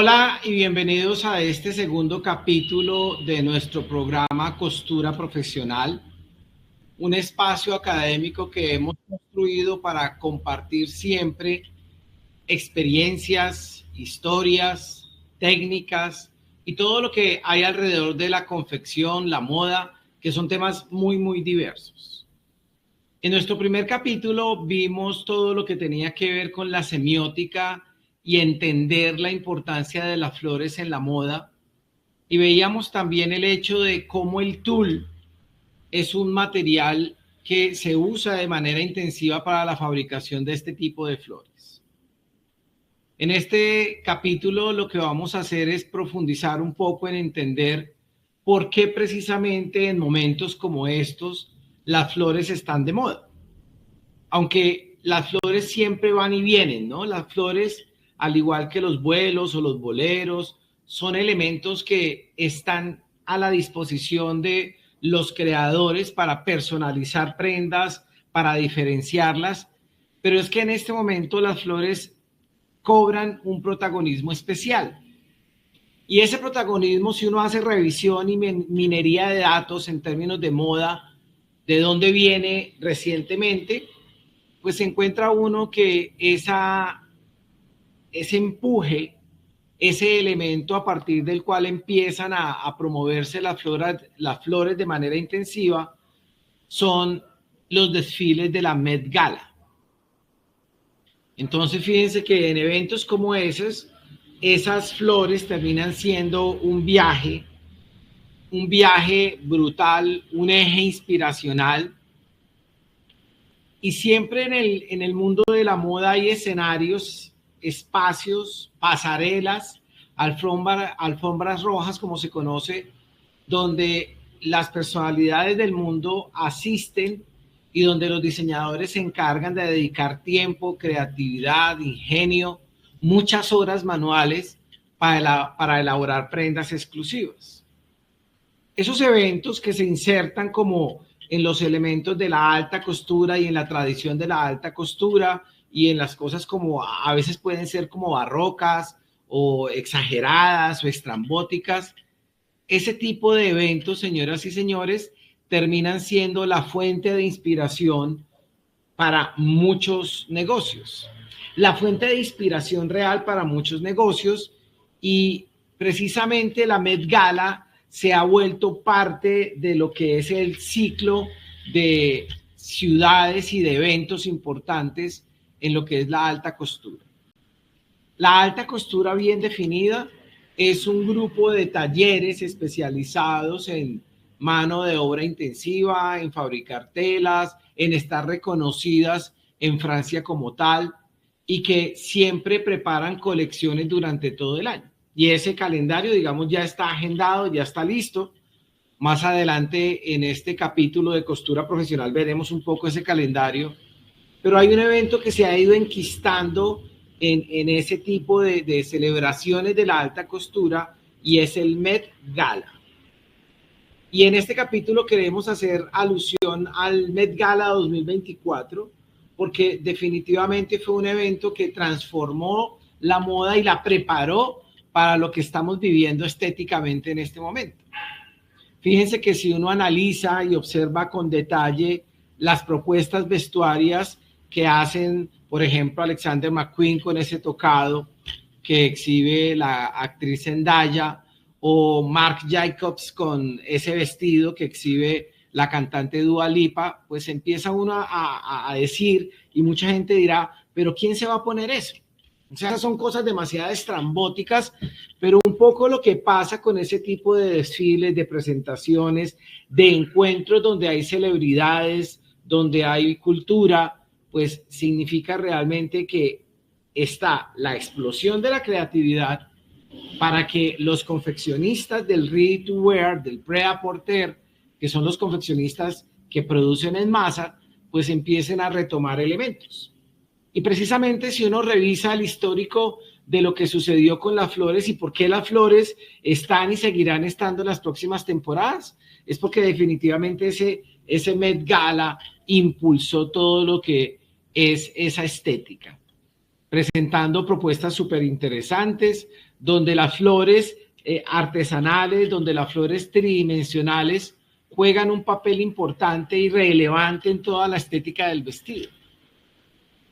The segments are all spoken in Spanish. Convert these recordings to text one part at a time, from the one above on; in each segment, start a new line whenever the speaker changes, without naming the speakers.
Hola y bienvenidos a este segundo capítulo de nuestro programa Costura Profesional, un espacio académico que hemos construido para compartir siempre experiencias, historias, técnicas y todo lo que hay alrededor de la confección, la moda, que son temas muy diversos. En nuestro primer capítulo vimos todo lo que tenía que ver con la semiótica y entender la importancia de las flores en la moda. Y veíamos también el hecho de cómo el tul es un material que se usa de manera intensiva para la fabricación de este tipo de flores. En este capítulo lo que vamos a hacer es profundizar un poco en entender por qué precisamente en momentos como estos las flores están de moda. Aunque las flores siempre van y vienen, ¿no? Las flores, al igual que los vuelos o los boleros, son elementos que están a la disposición de los creadores para personalizar prendas, para diferenciarlas, pero es que en este momento las flores cobran un protagonismo especial. Y ese protagonismo, si uno hace revisión y minería de datos en términos de moda, de dónde viene recientemente, pues se encuentra uno que ese empuje, ese elemento a partir del cual empiezan a promoverse las flores de manera intensiva, son los desfiles de la Met Gala. Entonces fíjense que en eventos como esos, esas flores terminan siendo un viaje brutal, un eje inspiracional. Y siempre en el mundo de la moda hay escenarios, espacios, pasarelas, alfombras rojas, como se conoce, donde las personalidades del mundo asisten y donde los diseñadores se encargan de dedicar tiempo, creatividad, ingenio, muchas horas manuales para elaborar prendas exclusivas. Esos eventos que se insertan como en los elementos de la alta costura y en la tradición de la alta costura y en las cosas como a veces pueden ser como barrocas o exageradas o estrambóticas. Ese tipo de eventos, señoras y señores, terminan siendo la fuente de inspiración para muchos negocios. La fuente de inspiración real para muchos negocios, y precisamente la Met Gala se ha vuelto parte de lo que es el ciclo de ciudades y de eventos importantes en lo que es la alta costura. La alta costura bien definida es un grupo de talleres especializados en mano de obra intensiva, en fabricar telas, en estar reconocidas en Francia como tal, y que siempre preparan colecciones durante todo el año. Y ese calendario, digamos, ya está agendado, ya está listo. Más adelante en este capítulo de costura profesional veremos un poco ese calendario, pero hay un evento que se ha ido enquistando en ese tipo de celebraciones de la alta costura y es el Met Gala. Y en este capítulo queremos hacer alusión al Met Gala 2024 porque definitivamente fue un evento que transformó la moda y la preparó para lo que estamos viviendo estéticamente en este momento. Fíjense que si uno analiza y observa con detalle las propuestas vestuarias que hacen, por ejemplo, Alexander McQueen con ese tocado que exhibe la actriz Zendaya, o Marc Jacobs con ese vestido que exhibe la cantante Dua Lipa, pues empieza uno a decir, y mucha gente dirá, pero ¿quién se va a poner eso? O sea, son cosas demasiado estrambóticas, pero un poco lo que pasa con ese tipo de desfiles, de presentaciones, de encuentros donde hay celebridades, donde hay cultura, pues significa realmente que está la explosión de la creatividad para que los confeccionistas del ready to wear, del prêt-à-porter, que son los confeccionistas que producen en masa, pues empiecen a retomar elementos. Y precisamente si uno revisa el histórico de lo que sucedió con las flores y por qué las flores están y seguirán estando en las próximas temporadas, es porque definitivamente ese Met Gala impulsó todo lo que es esa estética, presentando propuestas súper interesantes, donde las flores artesanales, donde las flores tridimensionales juegan un papel importante y relevante en toda la estética del vestido.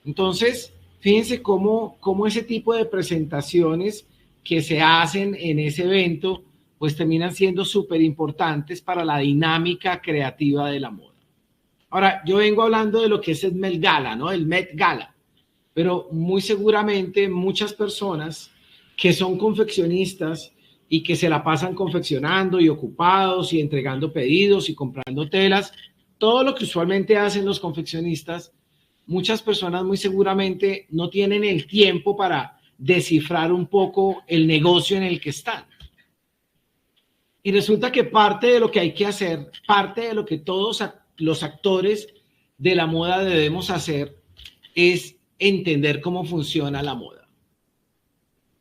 Entonces, fíjense cómo ese tipo de presentaciones que se hacen en ese evento, pues terminan siendo súper importantes para la dinámica creativa de la moda. Ahora, yo vengo hablando de lo que es el Met Gala, ¿no? El Met Gala, pero muy seguramente muchas personas que son confeccionistas y que se la pasan confeccionando y ocupados y entregando pedidos y comprando telas, todo lo que usualmente hacen los confeccionistas, muchas personas muy seguramente no tienen el tiempo para descifrar un poco el negocio en el que están. Y resulta que parte de lo que hay que hacer, parte de lo que todos los actores de la moda debemos hacer es entender cómo funciona la moda.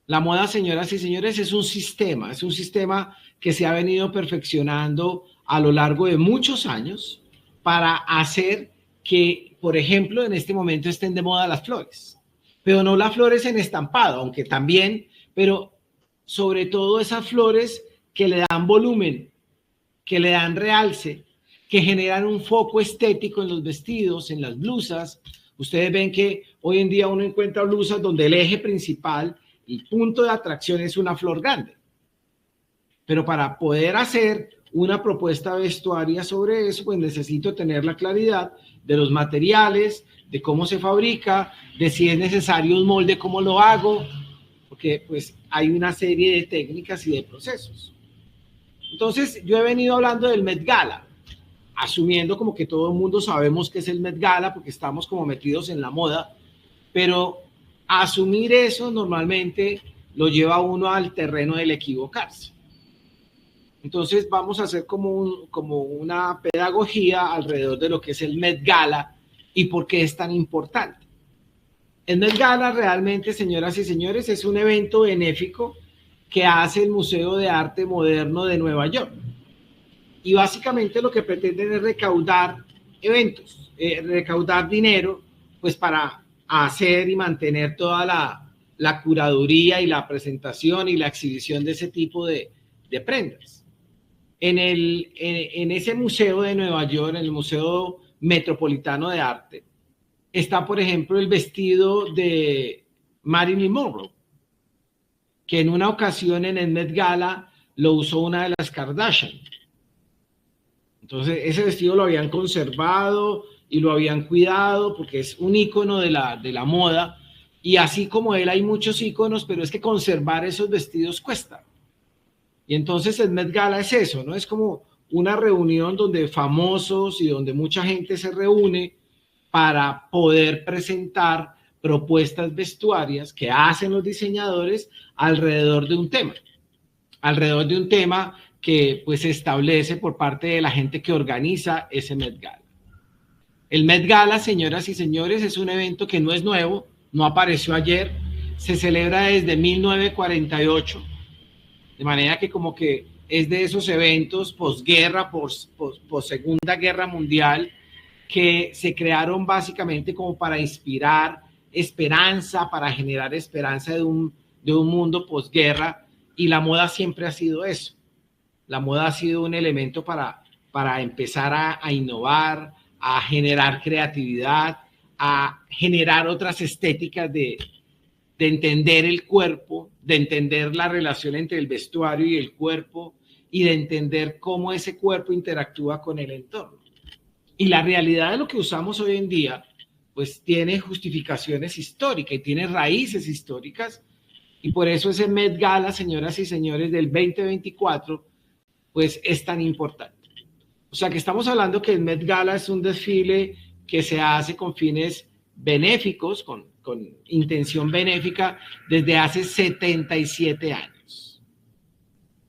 La moda, señoras y señores, es un sistema que se ha venido perfeccionando a lo largo de muchos años para hacer que, por ejemplo, en este momento estén de moda las flores, pero no las flores en estampado, aunque también, pero sobre todo esas flores que le dan volumen, que le dan realce, que generan un foco estético en los vestidos, en las blusas. Ustedes ven que hoy en día uno encuentra blusas donde el eje principal, el punto de atracción es una flor grande. Pero para poder hacer una propuesta vestuaria sobre eso, pues necesito tener la claridad de los materiales, de cómo se fabrica, de si es necesario un molde, cómo lo hago, porque pues hay una serie de técnicas y de procesos. Entonces, yo he venido hablando del Met Gala, asumiendo como que todo el mundo sabemos qué es el Met Gala, porque estamos como metidos en la moda, pero asumir eso normalmente lo lleva a uno al terreno del equivocarse. Entonces, vamos a hacer como una pedagogía alrededor de lo que es el Met Gala y por qué es tan importante. El Met Gala realmente, señoras y señores, es un evento benéfico que hace el Museo de Arte Moderno de Nueva York. Y básicamente lo que pretenden es recaudar eventos, recaudar dinero, pues para hacer y mantener toda la curaduría y la presentación y la exhibición de ese tipo de prendas. En ese museo de Nueva York, en el Museo Metropolitano de Arte, está, por ejemplo, el vestido de Marilyn Monroe, que en una ocasión en el Met Gala lo usó una de las Kardashian. Entonces, ese vestido lo habían conservado y lo habían cuidado porque es un ícono de la moda. Y así como él hay muchos íconos, pero es que conservar esos vestidos cuesta. Y entonces el Met Gala es eso, ¿no? Es como una reunión donde famosos y donde mucha gente se reúne para poder presentar propuestas vestuarias que hacen los diseñadores alrededor de un tema que pues se establece por parte de la gente que organiza ese Met Gala. El Met Gala, señoras y señores, es un evento que no es nuevo, no apareció ayer, se celebra desde 1948, de manera que como que es de esos eventos posguerra, pos Segunda Guerra Mundial, que se crearon básicamente como para inspirar esperanza, para generar esperanza de un mundo posguerra, y la moda siempre ha sido eso. La moda ha sido un elemento para empezar a innovar, a generar creatividad, a generar otras estéticas de entender el cuerpo, de entender la relación entre el vestuario y el cuerpo y de entender cómo ese cuerpo interactúa con el entorno. Y la realidad de lo que usamos hoy en día, pues tiene justificaciones históricas y tiene raíces históricas, y por eso ese Met Gala, señoras y señores, del 2024, pues es tan importante. O sea que estamos hablando que el Met Gala es un desfile que se hace con fines benéficos, con intención benéfica desde hace 77 años.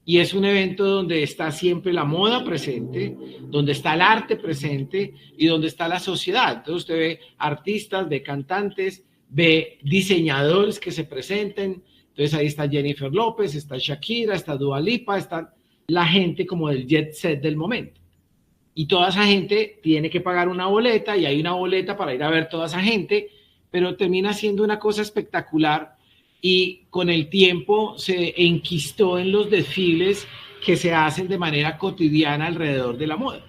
Y es un evento donde está siempre la moda presente, donde está el arte presente y donde está la sociedad. Entonces usted ve artistas, ve cantantes, ve diseñadores que se presenten. Entonces ahí está Jennifer López, está Shakira, está Dua Lipa, está la gente como del jet set del momento. Y toda esa gente tiene que pagar una boleta y hay una boleta para ir a ver toda esa gente, pero termina siendo una cosa espectacular y con el tiempo se enquistó en los desfiles que se hacen de manera cotidiana alrededor de la moda.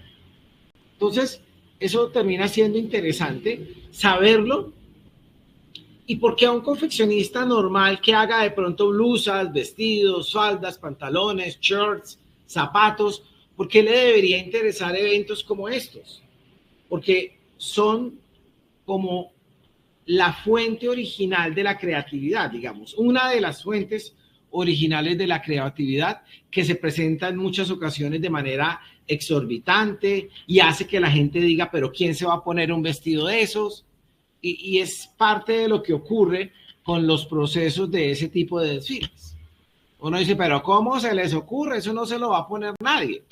Entonces, eso termina siendo interesante saberlo. ¿Y por qué a un confeccionista normal que haga de pronto blusas, vestidos, faldas, pantalones, shirts, zapatos, por qué le debería interesar eventos como estos? Porque son como la fuente original de la creatividad, digamos, una de las fuentes originales de la creatividad que se presenta en muchas ocasiones de manera exorbitante y hace que la gente diga, pero ¿quién se va a poner un vestido de esos? Y es parte de lo que ocurre con los procesos de ese tipo de desfiles. Uno dice, pero ¿cómo se les ocurre? Eso no se lo va a poner nadie.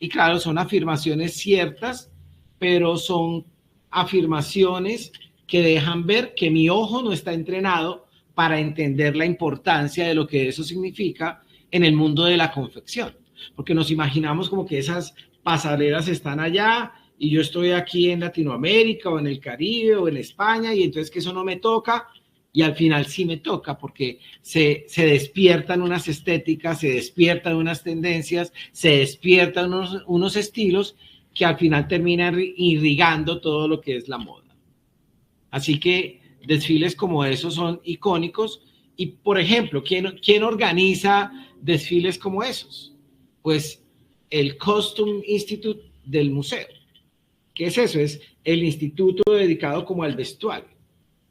Y claro, son afirmaciones ciertas, pero son afirmaciones que dejan ver que mi ojo no está entrenado para entender la importancia de lo que eso significa en el mundo de la confección. Porque nos imaginamos como que esas pasarelas están allá y yo estoy aquí en Latinoamérica o en el Caribe o en España y entonces que eso no me toca y al final sí me toca porque se despiertan unas estéticas, se despiertan unas tendencias, se despiertan unos estilos que al final terminan irrigando todo lo que es la moda. Así que desfiles como esos son icónicos y, por ejemplo, ¿quién organiza desfiles como esos? Pues el Costume Institute del museo. ¿Qué es eso? Es el instituto dedicado como al vestuario.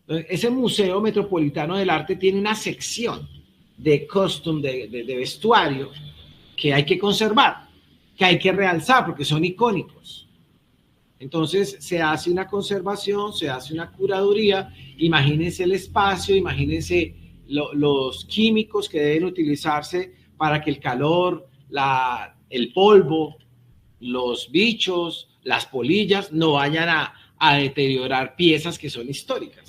Ese Museo Metropolitano del Arte tiene una sección de costume, de vestuario, que hay que conservar, que hay que realzar, porque son icónicos. Entonces se hace una conservación, se hace una curaduría, imagínense el espacio, imagínense los químicos que deben utilizarse para que el calor, el polvo, los bichos, las polillas no vayan a deteriorar piezas que son históricas.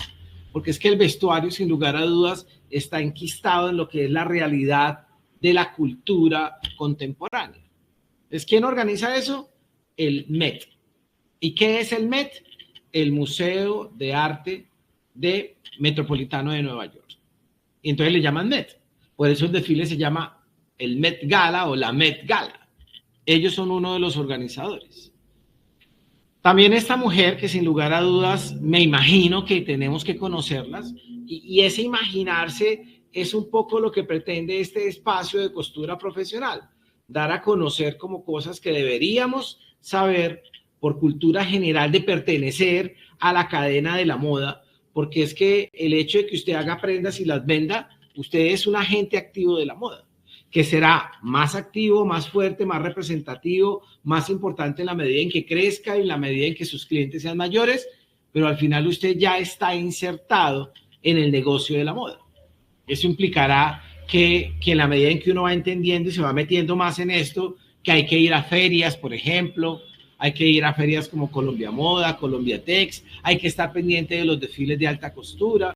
Porque es que el vestuario, sin lugar a dudas, está enquistado en lo que es la realidad de la cultura contemporánea. ¿Es quién organiza eso? El Met. ¿Y qué es el Met? El Museo de Arte Metropolitano de Nueva York. Y entonces le llaman Met. Por eso el desfile se llama el Met Gala o la Met Gala. Ellos son uno de los organizadores. También esta mujer, que sin lugar a dudas me imagino que tenemos que conocerlas, y ese imaginarse es un poco lo que pretende este espacio de costura profesional, dar a conocer como cosas que deberíamos saber por cultura general de pertenecer a la cadena de la moda, porque es que el hecho de que usted haga prendas y las venda, usted es un agente activo de la moda, que será más activo, más fuerte, más representativo, más importante en la medida en que crezca y en la medida en que sus clientes sean mayores, pero al final usted ya está insertado en el negocio de la moda. Eso implicará que en la medida en que uno va entendiendo y se va metiendo más en esto, que hay que ir a ferias, por ejemplo, hay que ir a ferias como Colombia Moda, Colombia Tex, hay que estar pendiente de los desfiles de alta costura,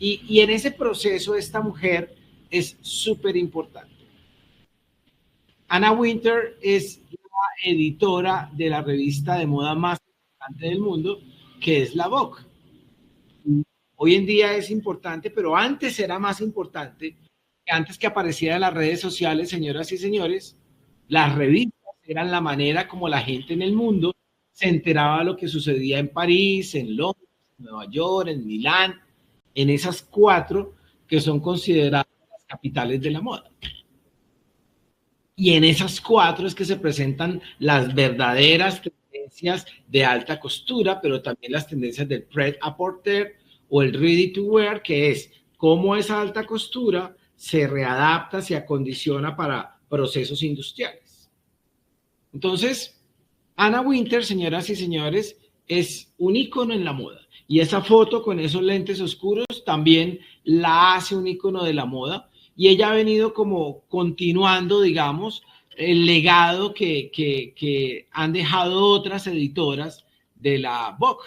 y en ese proceso esta mujer es súper importante. Anna Wintour es la editora de la revista de moda más importante del mundo, que es la Vogue. Hoy en día es importante, pero antes era más importante. Antes que apareciera en las redes sociales, señoras y señores, las revistas eran la manera como la gente en el mundo se enteraba de lo que sucedía en París, en Londres, en Nueva York, en Milán, en esas 4 que son consideradas las capitales de la moda. Y en esas 4 es que se presentan las verdaderas tendencias de alta costura, pero también las tendencias del prêt-à-porter o el ready to wear, que es cómo esa alta costura se readapta, se acondiciona para procesos industriales. Entonces, Anna Wintour, señoras y señores, es un ícono en la moda. Y esa foto con esos lentes oscuros también la hace un ícono de la moda. Y ella ha venido como continuando, digamos, el legado que han dejado otras editoras de la Vogue.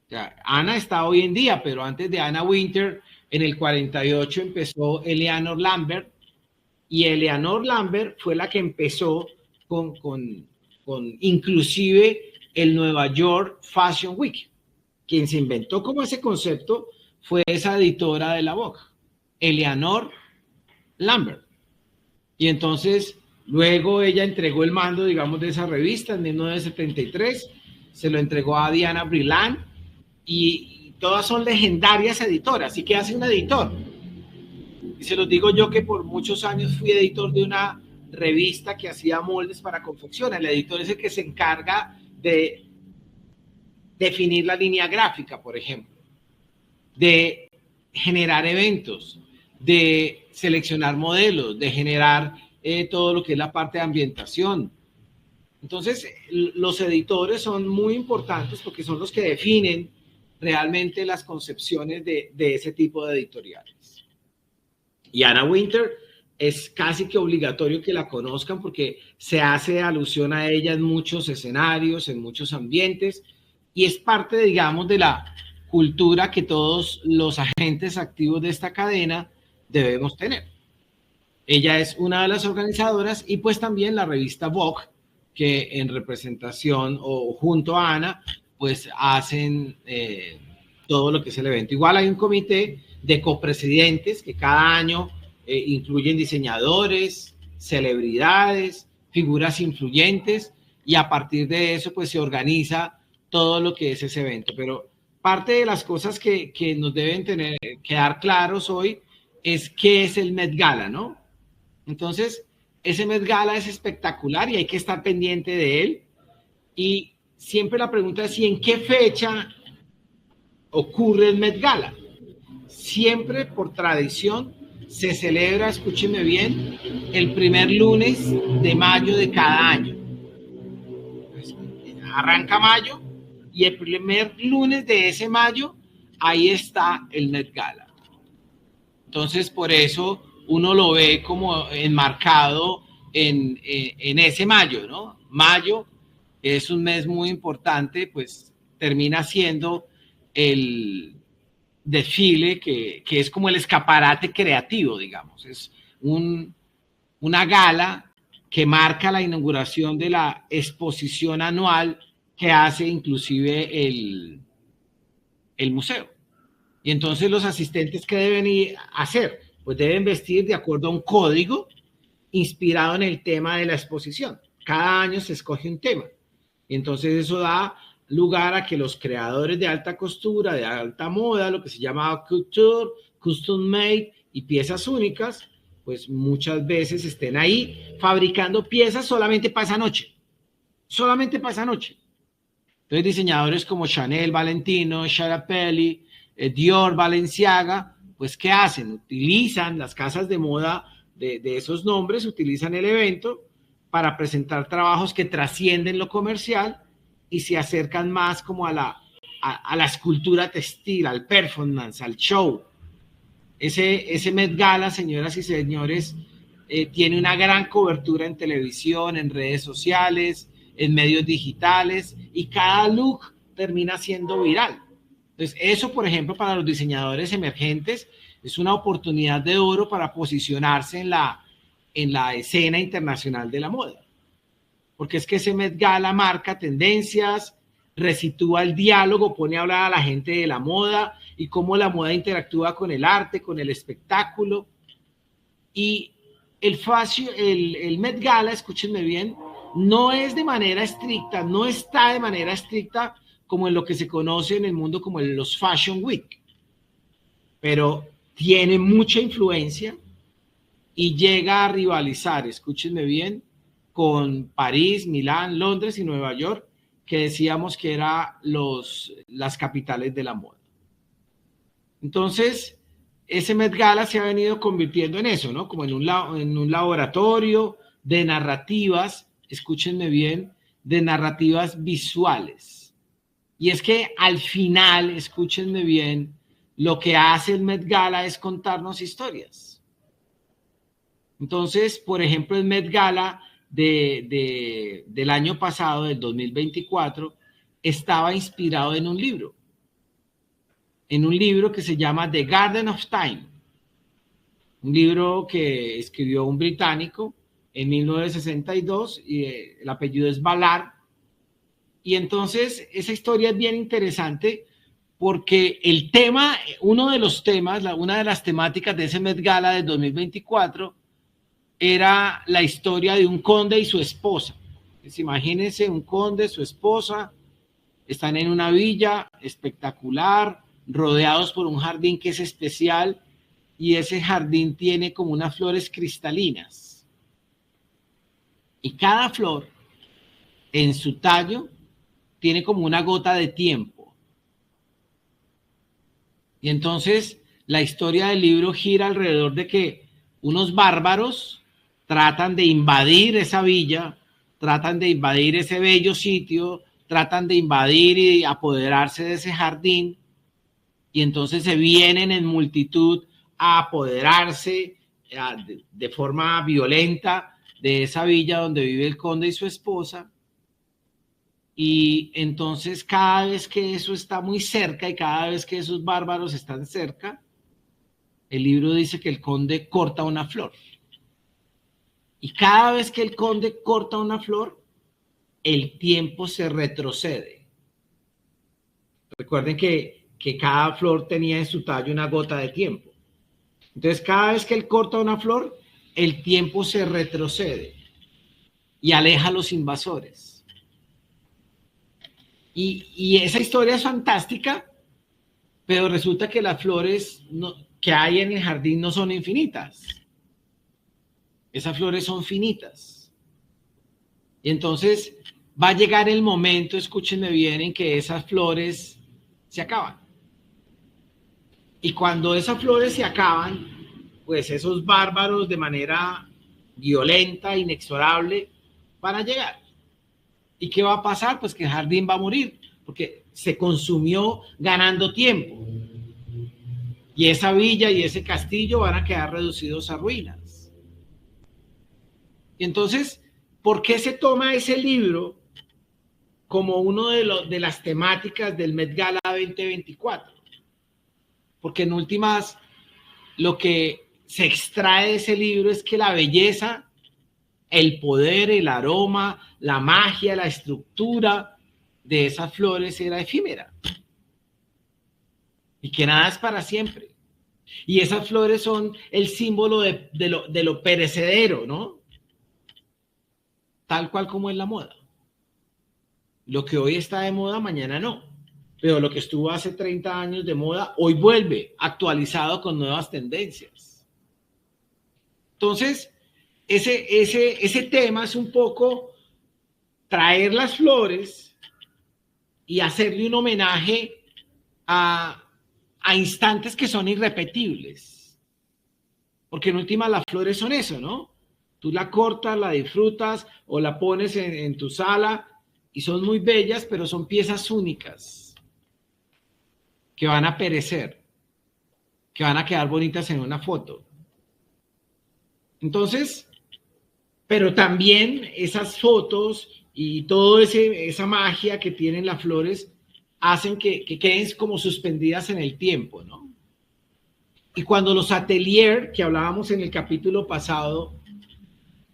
O sea, Anna está hoy en día, pero antes de Anna Wintour, en el 48 empezó Eleanor Lambert, y Eleanor Lambert fue la que empezó con inclusive el Nueva York Fashion Week. Quien se inventó como ese concepto fue esa editora de la Vogue, Eleanor Lambert. Y entonces luego ella entregó el mando, digamos, de esa revista en 1973, se lo entregó a Diana Vreeland y todas son legendarias editoras. ¿Y qué hace un editor? Y se los digo yo que por muchos años fui editor de una revista que hacía moldes para confección. El editor es el que se encarga de definir la línea gráfica, por ejemplo, de generar eventos, de seleccionar modelos, de generar todo lo que es la parte de ambientación. Entonces, los editores son muy importantes porque son los que definen realmente las concepciones de ese tipo de editoriales. Y Anna Wintour es casi que obligatorio que la conozcan porque se hace alusión a ella en muchos escenarios, en muchos ambientes, y es parte, digamos, de la cultura que todos los agentes activos de esta cadena debemos tener. Ella es una de las organizadoras y pues también la revista Vogue, que en representación o junto a Ana, pues hacen todo lo que es el evento. Igual hay un comité de copresidentes que cada año incluyen diseñadores, celebridades, figuras influyentes y a partir de eso pues se organiza todo lo que es ese evento. Pero parte de las cosas que nos deben quedar claros hoy es qué es el Met Gala, ¿no? Entonces, ese Met Gala es espectacular y hay que estar pendiente de él. Y siempre la pregunta es, ¿y en qué fecha ocurre el Met Gala? Siempre por tradición se celebra, escúcheme bien, el primer lunes de mayo de cada año. Arranca mayo y el primer lunes de ese mayo, ahí está el Met Gala. Entonces, por eso uno lo ve como enmarcado en ese mayo, ¿no? Mayo es un mes muy importante, pues termina siendo el desfile que es como el escaparate creativo, digamos. Es una gala que marca la inauguración de la exposición anual que hace inclusive el museo. Y entonces los asistentes, ¿qué deben hacer? Pues deben vestir de acuerdo a un código inspirado en el tema de la exposición. Cada año se escoge un tema. Y entonces eso da lugar a que los creadores de alta costura, de alta moda, lo que se llama couture, custom made y piezas únicas, pues muchas veces estén ahí fabricando piezas solamente para esa noche. Solamente para esa noche. Entonces diseñadores como Chanel, Valentino, Schiaparelli, Dior, Balenciaga, pues ¿qué hacen? Utilizan las casas de moda de esos nombres, utilizan el evento para presentar trabajos que trascienden lo comercial y se acercan más como a la escultura textil, al performance, al show. Ese Met Gala, señoras y señores, tiene una gran cobertura en televisión, en redes sociales, en medios digitales y cada look termina siendo viral. Entonces, eso, por ejemplo, para los diseñadores emergentes es una oportunidad de oro para posicionarse en la escena internacional de la moda. Porque es que ese Met Gala marca tendencias, resitúa el diálogo, pone a hablar a la gente de la moda y cómo la moda interactúa con el arte, con el espectáculo. Y el Met Gala, escúchenme bien, no es de manera estricta, no está de manera estricta como en lo que se conoce en el mundo como los Fashion Week, pero tiene mucha influencia y llega a rivalizar, escúchenme bien, con París, Milán, Londres y Nueva York, que decíamos que eran las capitales de la moda. Entonces, ese Met Gala se ha venido convirtiendo en eso, ¿no? Como en un laboratorio de narrativas, escúchenme bien, de narrativas visuales. Y es que al final, escúchenme bien, lo que hace el Met Gala es contarnos historias. Entonces, por ejemplo, el Met Gala del año pasado, del 2024, estaba inspirado en un libro que se llama The Garden of Time, un libro que escribió un británico en 1962 y el apellido es Ballard. Y entonces esa historia es bien interesante porque el tema, uno de los temas, una de las temáticas de ese Met Gala de 2024 era la historia de un conde y su esposa. Pues imagínense un conde, su esposa, están en una villa espectacular, rodeados por un jardín que es especial, y ese jardín tiene como unas flores cristalinas. Y cada flor en su tallo tiene como una gota de tiempo. Y entonces la historia del libro gira alrededor de que unos bárbaros tratan de invadir esa villa, tratan de invadir ese bello sitio, tratan de invadir y apoderarse de ese jardín, y entonces se vienen en multitud a apoderarse de forma violenta de esa villa donde vive el conde y su esposa. Y entonces cada vez que eso está muy cerca y cada vez que esos bárbaros están cerca, el libro dice que el conde corta una flor. Y cada vez que el conde corta una flor, el tiempo se retrocede. Recuerden que cada flor tenía en su tallo una gota de tiempo. Entonces cada vez que él corta una flor, el tiempo se retrocede y aleja a los invasores. Y esa historia es fantástica, pero resulta que las flores que hay en el jardín no son infinitas. Esas flores son finitas. Y entonces va a llegar el momento, escúchenme bien, en que esas flores se acaban. Y cuando esas flores se acaban, pues esos bárbaros de manera violenta, inexorable, van a llegar. ¿Y qué va a pasar? Pues que el jardín va a morir, porque se consumió ganando tiempo. Y esa villa y ese castillo van a quedar reducidos a ruinas. Y entonces, ¿por qué se toma ese libro como uno de las temáticas del Met Gala 2024? Porque en últimas, lo que se extrae de ese libro es que la belleza, el poder, el aroma, la magia, la estructura de esas flores era efímera. Y que nada es para siempre. Y esas flores son el símbolo de lo perecedero, ¿no? Tal cual como es la moda. Lo que hoy está de moda, mañana no. Pero lo que estuvo hace 30 años de moda, hoy vuelve actualizado con nuevas tendencias. Entonces, ese tema es un poco traer las flores y hacerle un homenaje a instantes que son irrepetibles. Porque en última las flores son eso, ¿no? Tú la cortas, la disfrutas o la pones en tu sala y son muy bellas, pero son piezas únicas que van a perecer, que van a quedar bonitas en una foto. Entonces, pero también esas fotos y toda esa magia que tienen las flores hacen que queden como suspendidas en el tiempo, ¿no? Y cuando los ateliers, que hablábamos en el capítulo pasado,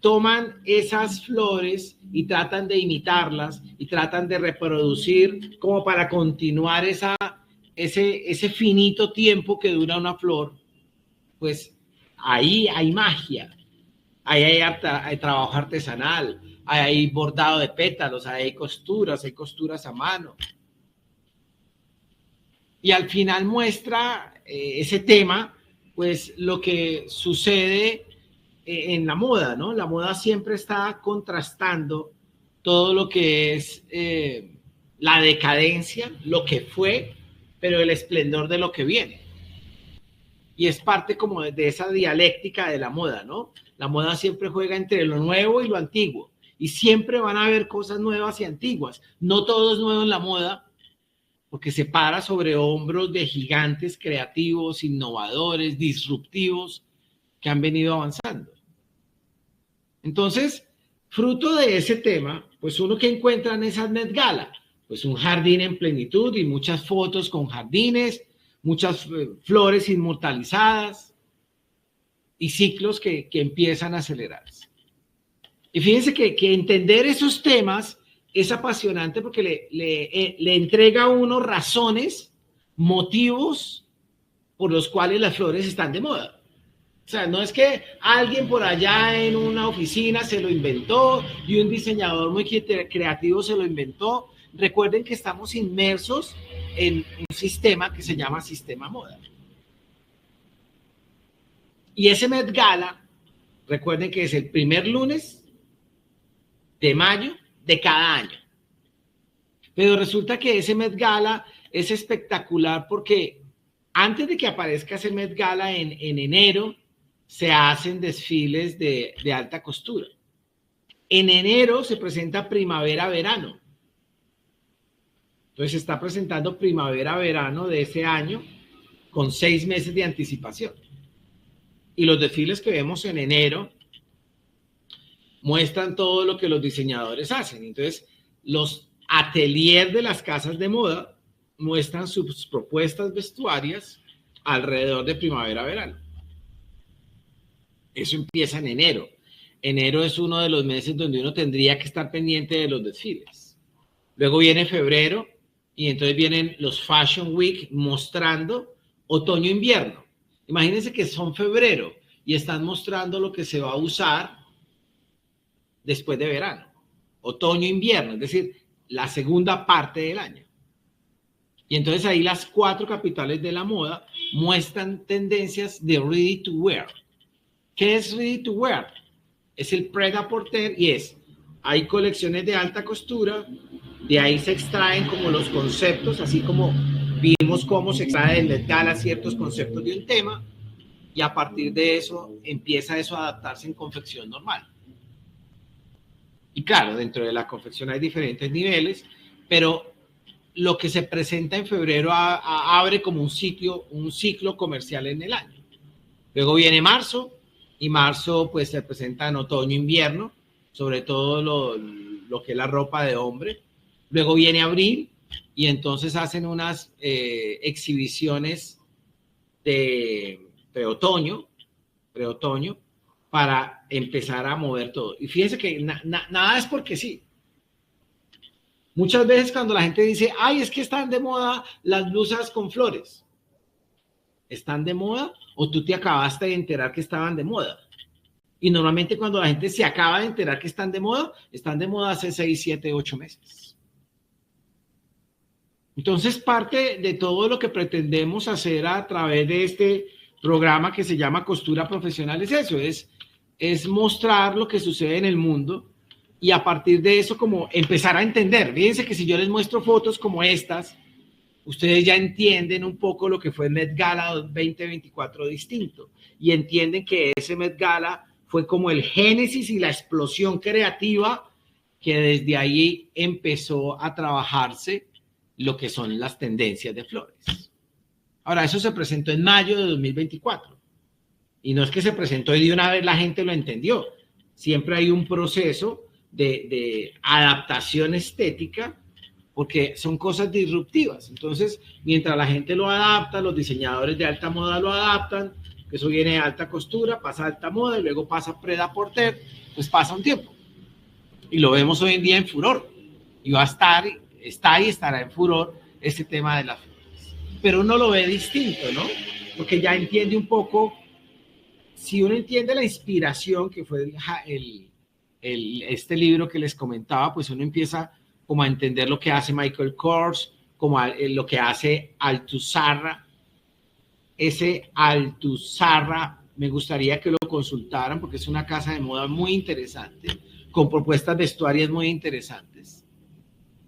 toman esas flores y tratan de imitarlas y tratan de reproducir como para continuar ese finito tiempo que dura una flor, pues ahí hay magia, ahí hay trabajo artesanal, hay bordado de pétalos, hay costuras a mano. Y al final muestra ese tema, pues lo que sucede en la moda, ¿no? La moda siempre está contrastando todo lo que es la decadencia, lo que fue, pero el esplendor de lo que viene. Y es parte como de esa dialéctica de la moda, ¿no? La moda siempre juega entre lo nuevo y lo antiguo. Y siempre van a haber cosas nuevas y antiguas. No todo es nuevo en la moda, porque se para sobre hombros de gigantes creativos, innovadores, disruptivos, que han venido avanzando. Entonces, fruto de ese tema, pues uno que encuentra en esas Met Gala, pues un jardín en plenitud y muchas fotos con jardines, muchas flores inmortalizadas y ciclos que empiezan a acelerarse. Y fíjense que entender esos temas es apasionante porque le entrega a uno razones motivos por los cuales las flores están de moda. O sea, no es que alguien por allá en una oficina se lo inventó y un diseñador muy creativo se lo inventó. Recuerden que estamos inmersos en un sistema que se llama sistema moda. Y ese Met Gala, recuerden que es el primer lunes de mayo de cada año. Pero resulta que ese Met Gala es espectacular porque antes de que aparezca ese Met Gala en enero, se hacen desfiles de alta costura. En enero se presenta primavera-verano. Entonces se está presentando primavera-verano de ese año con 6 meses de anticipación. Y los desfiles que vemos en enero muestran todo lo que los diseñadores hacen. Entonces, los ateliers de las casas de moda muestran sus propuestas vestuarias alrededor de primavera-verano. Eso empieza en enero. Enero es uno de los meses donde uno tendría que estar pendiente de los desfiles. Luego viene febrero y entonces vienen los Fashion Week mostrando otoño-invierno. Imagínense que son febrero y están mostrando lo que se va a usar después de verano. Otoño-invierno, es decir, la segunda parte del año. Y entonces ahí las 4 capitales de la moda muestran tendencias de ready to wear. ¿Qué es ready to wear? Es el pret-à-porter y hay colecciones de alta costura, de ahí se extraen como los conceptos, así como vimos cómo se extrae del Met Gala ciertos conceptos de un tema, y a partir de eso empieza eso a adaptarse en confección normal. Y claro, dentro de la confección hay diferentes niveles, pero lo que se presenta en febrero abre como un ciclo comercial en el año. Luego viene marzo, y marzo pues se presenta en otoño-invierno, sobre todo lo que es la ropa de hombre. Luego viene abril, y entonces hacen unas exhibiciones de preotoño, para empezar a mover todo. Y fíjense que nada es porque sí. Muchas veces cuando la gente dice, ay, es que están de moda las blusas con flores. ¿Están de moda o tú te acabaste de enterar que estaban de moda? Y normalmente cuando la gente se acaba de enterar que están de moda hace 6, 7, 8 meses. Entonces, parte de todo lo que pretendemos hacer a través de este programa que se llama Costura Profesional es eso, es mostrar lo que sucede en el mundo y a partir de eso como empezar a entender. Fíjense que si yo les muestro fotos como estas, ustedes ya entienden un poco lo que fue el Met Gala 2024 distinto y entienden que ese Met Gala fue como el génesis y la explosión creativa que desde ahí empezó a trabajarse lo que son las tendencias de flores. Ahora, eso se presentó en mayo de 2024 y no es que se presentó y de una vez la gente lo entendió. Siempre hay un proceso de adaptación estética porque son cosas disruptivas. Entonces, mientras la gente lo adapta, los diseñadores de alta moda lo adaptan, que eso viene de alta costura, pasa a alta moda y luego pasa a pret-à-porter, pues pasa un tiempo. Y lo vemos hoy en día en furor. Y va a estar, está y estará en furor este tema de las flores. Pero uno lo ve distinto, ¿no? Porque ya entiende un poco, si uno entiende la inspiración que fue este libro que les comentaba, pues uno empieza como a entender lo que hace Michael Kors, como lo que hace Althusserra. Ese Althusserra me gustaría que lo consultaran porque es una casa de moda muy interesante, con propuestas vestuarias muy interesantes.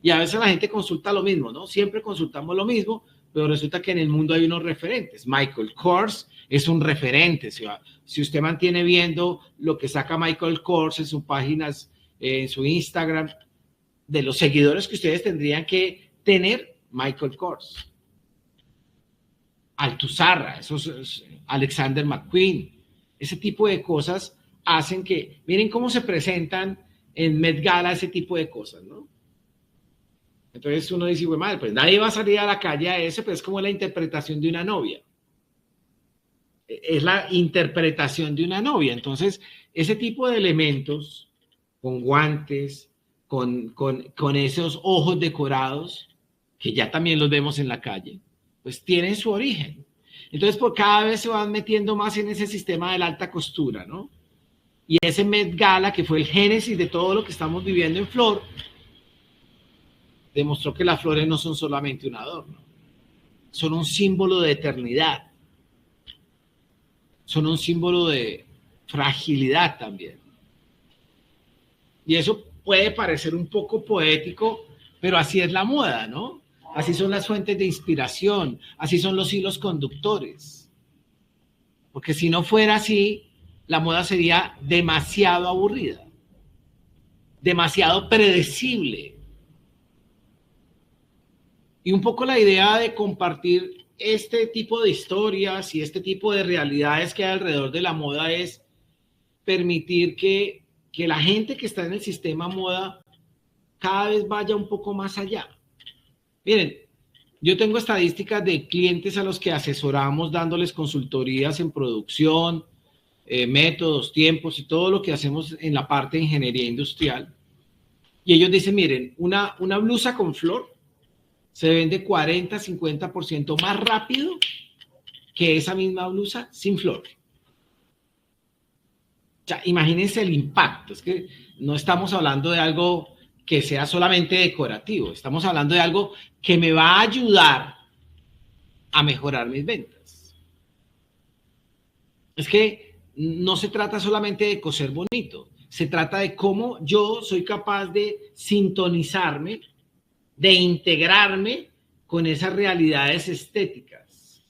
Y a veces la gente consulta lo mismo, ¿no? Siempre consultamos lo mismo, pero resulta que en el mundo hay unos referentes. Michael Kors es un referente. Si usted mantiene viendo lo que saca Michael Kors en sus páginas, en su Instagram, de los seguidores que ustedes tendrían que tener, Michael Kors. Althusserra, Alexander McQueen, ese tipo de cosas hacen que, miren cómo se presentan en Met Gala ese tipo de cosas, ¿no? Entonces uno dice, bueno, madre, pues nadie va a salir a la calle a ese, pero es como la interpretación de una novia. Es la interpretación de una novia. Entonces, ese tipo de elementos, con guantes, con esos ojos decorados, que ya también los vemos en la calle, pues tienen su origen. Entonces, por cada vez se van metiendo más en ese sistema de la alta costura, ¿no? Y ese Met Gala, que fue el génesis de todo lo que estamos viviendo en Flor, demostró que las flores no son solamente un adorno, son un símbolo de eternidad, son un símbolo de fragilidad también. Y eso puede parecer un poco poético, pero así es la moda, ¿no? Así son las fuentes de inspiración, así son los hilos conductores. Porque si no fuera así, la moda sería demasiado aburrida, demasiado predecible. Y un poco la idea de compartir este tipo de historias y este tipo de realidades que hay alrededor de la moda es permitir que la gente que está en el sistema moda cada vez vaya un poco más allá. Miren, yo tengo estadísticas de clientes a los que asesoramos dándoles consultorías en producción, métodos, tiempos y todo lo que hacemos en la parte de ingeniería industrial. Y ellos dicen, miren, una blusa con flor se vende 40-50% más rápido que esa misma blusa sin flor. O sea, imagínense el impacto. Es que no estamos hablando de algo que sea solamente decorativo. Estamos hablando de algo que me va a ayudar a mejorar mis ventas. Es que no se trata solamente de coser bonito. Se trata de cómo yo soy capaz de sintonizarme, de integrarme con esas realidades estéticas.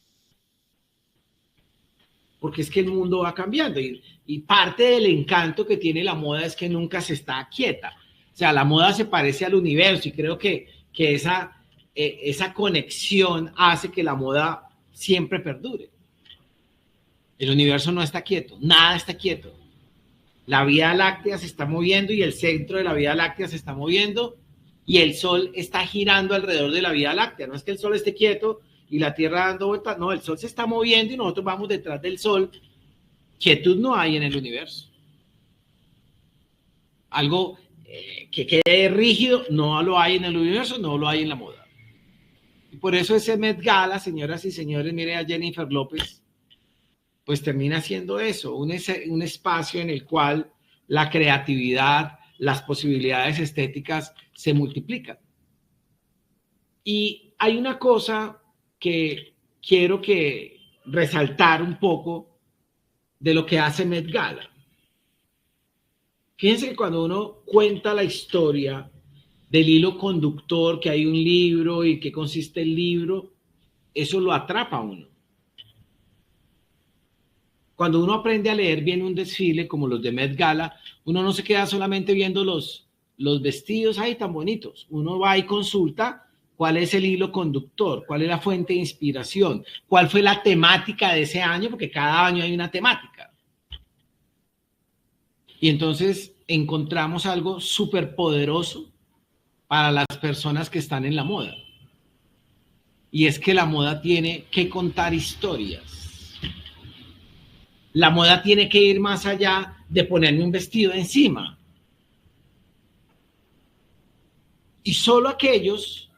Porque es que el mundo va cambiando y parte del encanto que tiene la moda es que nunca se está quieta. O sea, la moda se parece al universo y creo que esa conexión hace que la moda siempre perdure. El universo no está quieto, nada está quieto. La Vía Láctea se está moviendo y el centro de la Vía Láctea se está moviendo y el Sol está girando alrededor de la Vía Láctea. No es que el Sol esté quieto y la Tierra dando vueltas, no, el Sol se está moviendo y nosotros vamos detrás del Sol. Quietud no hay en el universo. Algo que quede rígido no lo hay en el universo, no lo hay en la moda. Y por eso ese Met Gala, señoras y señores, mire a Jennifer López, pues termina siendo eso, un espacio en el cual la creatividad, las posibilidades estéticas se multiplican. Y hay una cosa que quiero resaltar un poco de lo que hace Met Gala. Fíjense que cuando uno cuenta la historia del hilo conductor, que hay un libro y qué consiste el libro, eso lo atrapa a uno. Cuando uno aprende a leer bien un desfile como los de Met Gala, uno no se queda solamente viendo los vestidos ahí tan bonitos. Uno va y consulta cuál es el hilo conductor, cuál es la fuente de inspiración, cuál fue la temática de ese año, porque cada año hay una temática. Y entonces encontramos algo súper poderoso para las personas que están en la moda. Y es que la moda tiene que contar historias. La moda tiene que ir más allá de ponerme un vestido encima. Y solo aquellos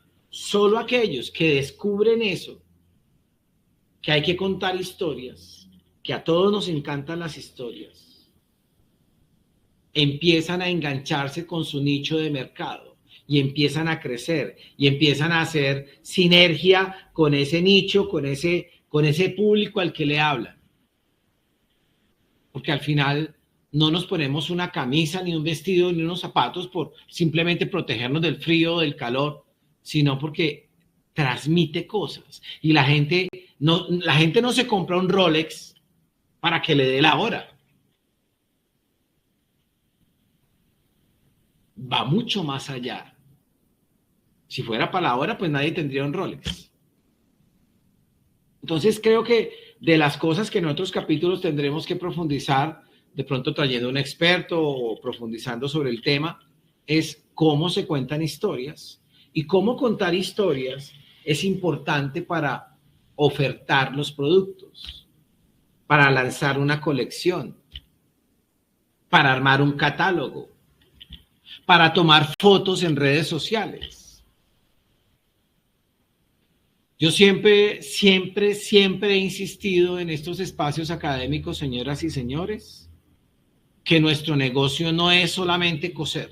que descubren eso, que hay que contar historias, que a todos nos encantan las historias, empiezan a engancharse con su nicho de mercado y empiezan a crecer y empiezan a hacer sinergia con ese nicho, con ese público al que le hablan. Porque al final no nos ponemos una camisa, ni un vestido, ni unos zapatos por simplemente protegernos del frío o del calor, sino porque transmite cosas. Y la gente no se compra un Rolex para que le dé la hora. Va mucho más allá. Si fuera para la hora, pues nadie tendría un Rolex. Entonces creo que de las cosas que en otros capítulos tendremos que profundizar, de pronto trayendo un experto o profundizando sobre el tema, es cómo se cuentan historias y cómo contar historias es importante para ofertar los productos, para lanzar una colección, para armar un catálogo, para tomar fotos en redes sociales. Yo siempre he insistido en estos espacios académicos, señoras y señores, que nuestro negocio no es solamente coser.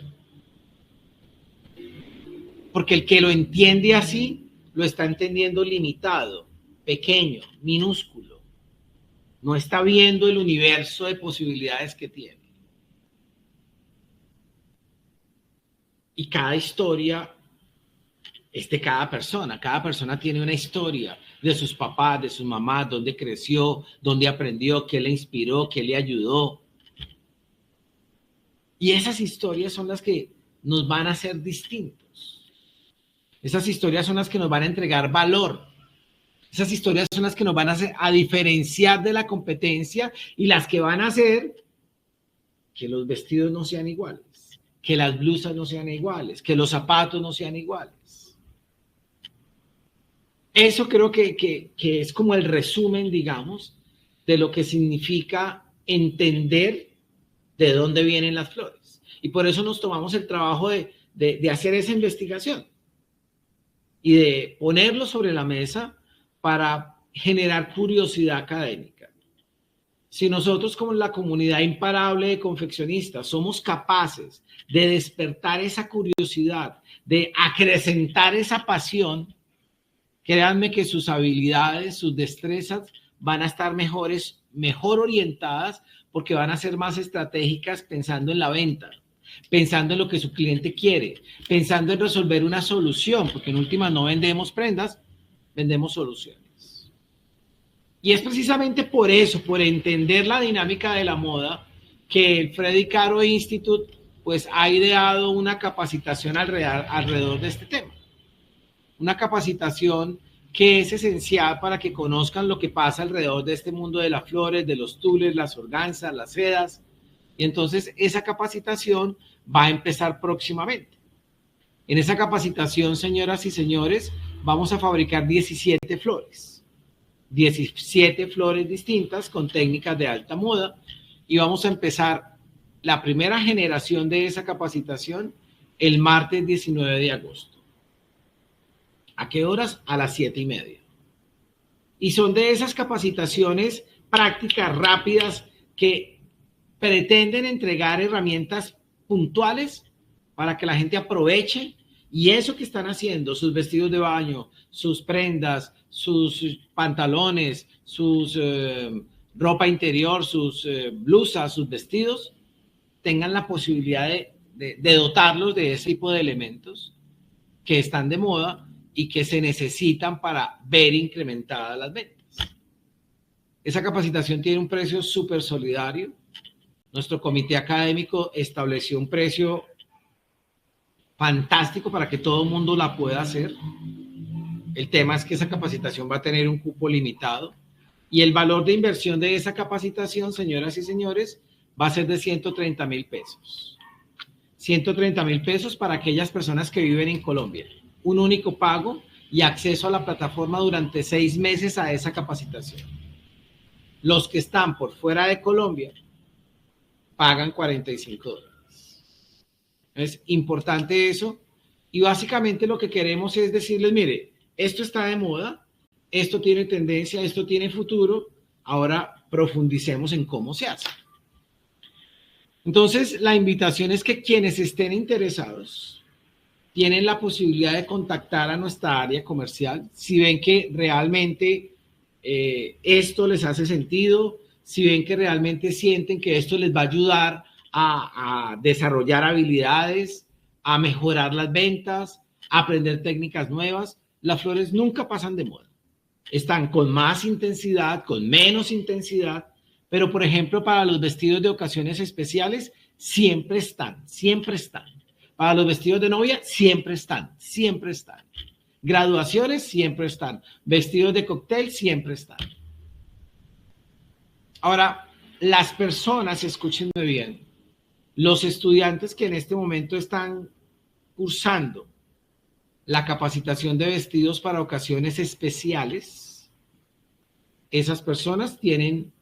Porque el que lo entiende así, lo está entendiendo limitado, pequeño, minúsculo. No está viendo el universo de posibilidades que tiene. Y cada historia es de cada persona. Cada persona tiene una historia de sus papás, de sus mamás, dónde creció, dónde aprendió, qué le inspiró, qué le ayudó. Y esas historias son las que nos van a hacer distintos. Esas historias son las que nos van a entregar valor. Esas historias son las que nos van a diferenciar de la competencia y las que van a hacer que los vestidos no sean iguales, que las blusas no sean iguales, que los zapatos no sean iguales. Eso creo que es como el resumen, digamos, de lo que significa entender de dónde vienen las flores. Y por eso nos tomamos el trabajo de hacer esa investigación y de ponerlo sobre la mesa para generar curiosidad académica. Si nosotros como la comunidad imparable de confeccionistas somos capaces de despertar esa curiosidad, de acrecentar esa pasión, créanme que sus habilidades, sus destrezas van a estar mejor orientadas porque van a ser más estratégicas pensando en la venta, pensando en lo que su cliente quiere, pensando en resolver una solución, porque en última no vendemos prendas, vendemos soluciones. Y es precisamente por eso, por entender la dinámica de la moda, que el Freddy Caro Institute pues, ha ideado una capacitación alrededor de este tema. Una capacitación que es esencial para que conozcan lo que pasa alrededor de este mundo de las flores, de los tules, las organzas, las sedas. Y entonces esa capacitación va a empezar próximamente. En esa capacitación, señoras y señores, vamos a fabricar 17 flores. 17 flores distintas con técnicas de alta moda y vamos a empezar la primera generación de esa capacitación el martes 19 de agosto. ¿A qué horas? A las 7:30. Y son de esas capacitaciones prácticas rápidas que pretenden entregar herramientas puntuales para que la gente aproveche y eso que están haciendo, sus vestidos de baño, sus prendas, sus pantalones, sus ropa interior, sus blusas, sus vestidos, tengan la posibilidad de dotarlos de ese tipo de elementos que están de moda y que se necesitan para ver incrementadas las ventas. Esa capacitación tiene un precio súper solidario. Nuestro comité académico estableció un precio fantástico para que todo el mundo la pueda hacer. El tema es que esa capacitación va a tener un cupo limitado y el valor de inversión de esa capacitación, señoras y señores, va a ser de 130,000 pesos. 130,000 pesos para aquellas personas que viven en Colombia. Un único pago y acceso a la plataforma durante 6 meses a esa capacitación. Los que están por fuera de Colombia pagan $45. Es importante eso y básicamente lo que queremos es decirles, mire, esto está de moda, esto tiene tendencia, esto tiene futuro, ahora profundicemos en cómo se hace. Entonces, la invitación es que quienes estén interesados tienen la posibilidad de contactar a nuestra área comercial si ven que realmente esto les hace sentido, si ven que realmente sienten que esto les va a ayudar a desarrollar habilidades, a mejorar las ventas, a aprender técnicas nuevas. Las flores nunca pasan de moda. Están con más intensidad, con menos intensidad, pero por ejemplo para los vestidos de ocasiones especiales siempre están, siempre están. Para los vestidos de novia siempre están, siempre están. Graduaciones siempre están. Vestidos de cóctel siempre están. Ahora, las personas, escúchenme bien, los estudiantes que en este momento están cursando la capacitación de vestidos para ocasiones especiales, esas personas tienen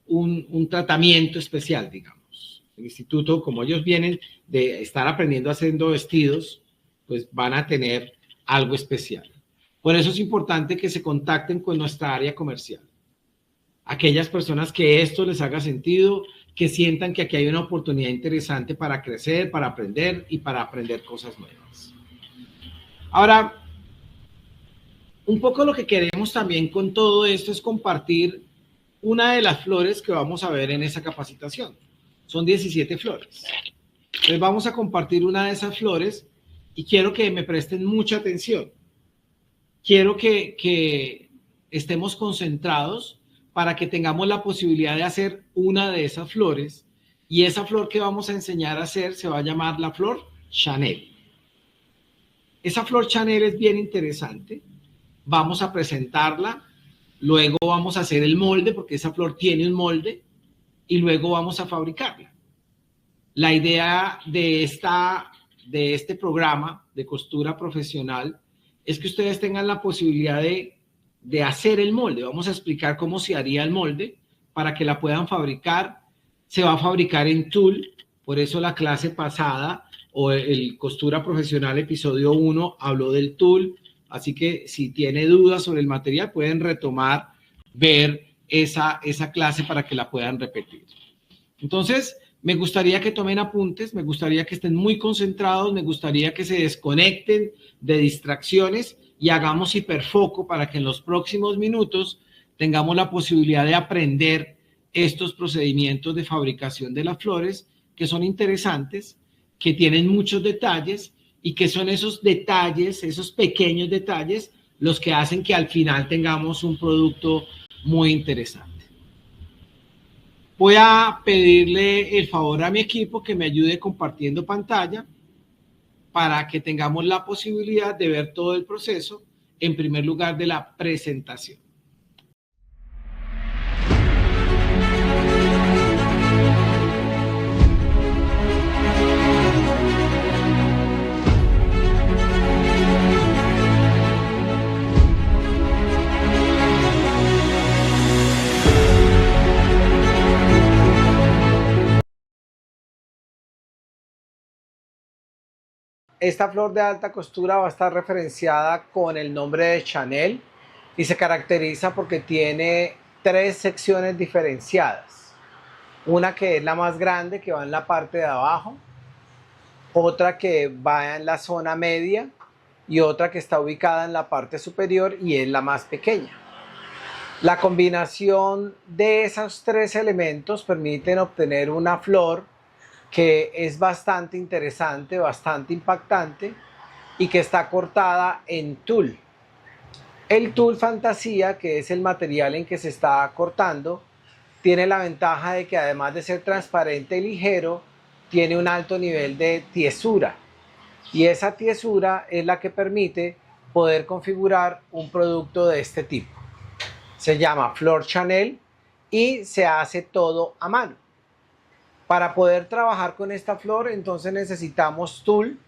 un tratamiento especial, digamos. El instituto, como ellos vienen de estar aprendiendo haciendo vestidos, pues van a tener algo especial. Por eso es importante que se contacten con nuestra área comercial. Aquellas personas que esto les haga sentido, que sientan que aquí hay una oportunidad interesante para crecer, para aprender y para aprender cosas nuevas. Ahora, un poco lo que queremos también con todo esto es compartir una de las flores que vamos a ver en esa capacitación. Son 17 flores. Entonces vamos a compartir una de esas flores y quiero que me presten mucha atención. Quiero que estemos concentrados para que tengamos la posibilidad de hacer una de esas flores, y esa flor que vamos a enseñar a hacer se va a llamar la flor Chanel. Esa flor Chanel es bien interesante. Vamos a presentarla, luego vamos a hacer el molde, porque esa flor tiene un molde, y luego vamos a fabricarla. La idea de este programa de costura profesional es que ustedes tengan la posibilidad de hacer el molde. Vamos a explicar cómo se haría el molde para que la puedan fabricar. Se va a fabricar en tul, por eso la clase pasada o el costura profesional episodio 1 habló del tul, así que si tiene dudas sobre el material pueden retomar, ver esa clase para que la puedan repetir. Entonces, me gustaría que tomen apuntes, me gustaría que estén muy concentrados, me gustaría que se desconecten de distracciones y hagamos hiperfoco para que en los próximos minutos tengamos la posibilidad de aprender estos procedimientos de fabricación de las flores, que son interesantes, que tienen muchos detalles y que son esos detalles, esos pequeños detalles, los que hacen que al final tengamos un producto muy interesante. Voy a pedirle el favor a mi equipo que me ayude compartiendo pantalla para que tengamos la posibilidad de ver todo el proceso, en primer lugar de la presentación. Esta flor de alta costura va a estar referenciada con el nombre de Chanel y se caracteriza porque tiene 3 secciones diferenciadas. Una que es la más grande, que va en la parte de abajo, otra que va en la zona media y otra que está ubicada en la parte superior y es la más pequeña. La combinación de esos 3 elementos permiten obtener una flor que es bastante interesante, bastante impactante y que está cortada en tul. El tul fantasía, que es el material en que se está cortando, tiene la ventaja de que además de ser transparente y ligero, tiene un alto nivel de tiesura. Y esa tiesura es la que permite poder configurar un producto de este tipo. Se llama flor Chanel y se hace todo a mano. Para poder trabajar con esta flor, entonces necesitamos tul.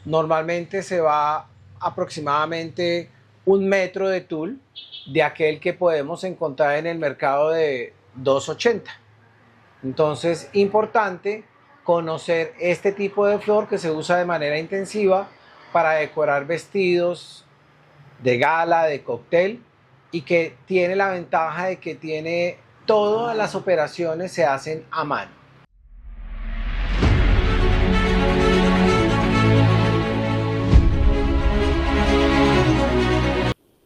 Normalmente se va aproximadamente 1 metro de tul, de aquel que podemos encontrar en el mercado de 2.80. Entonces, importante conocer este tipo de flor que se usa de manera intensiva para decorar vestidos de gala, de cóctel, y que tiene la ventaja de que todas las operaciones se hacen a mano.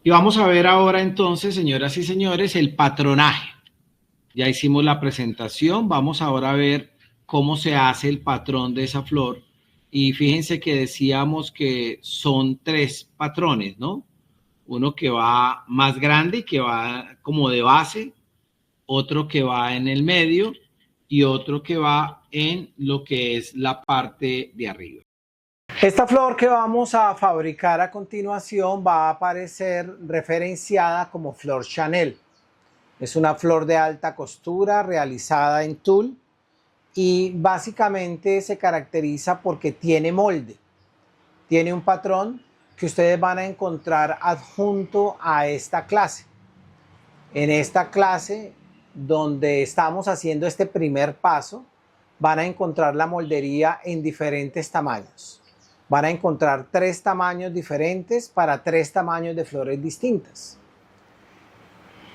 Y vamos a ver ahora entonces, señoras y señores, el patronaje. Ya hicimos la presentación, vamos ahora a ver cómo se hace el patrón de esa flor. Y fíjense que decíamos que son 3 patrones, ¿no? Uno que va más grande y que va como de base, otro que va en el medio y otro que va en lo que es la parte de arriba. Esta flor que vamos a fabricar a continuación va a aparecer referenciada como flor Chanel. Es una flor de alta costura realizada en tul y básicamente se caracteriza porque tiene molde. Tiene un patrón que ustedes van a encontrar adjunto a esta clase. En esta clase, donde estamos haciendo este primer paso, van a encontrar la moldería en diferentes tamaños.
van a encontrar 3 tamaños diferentes para 3 tamaños de flores distintas.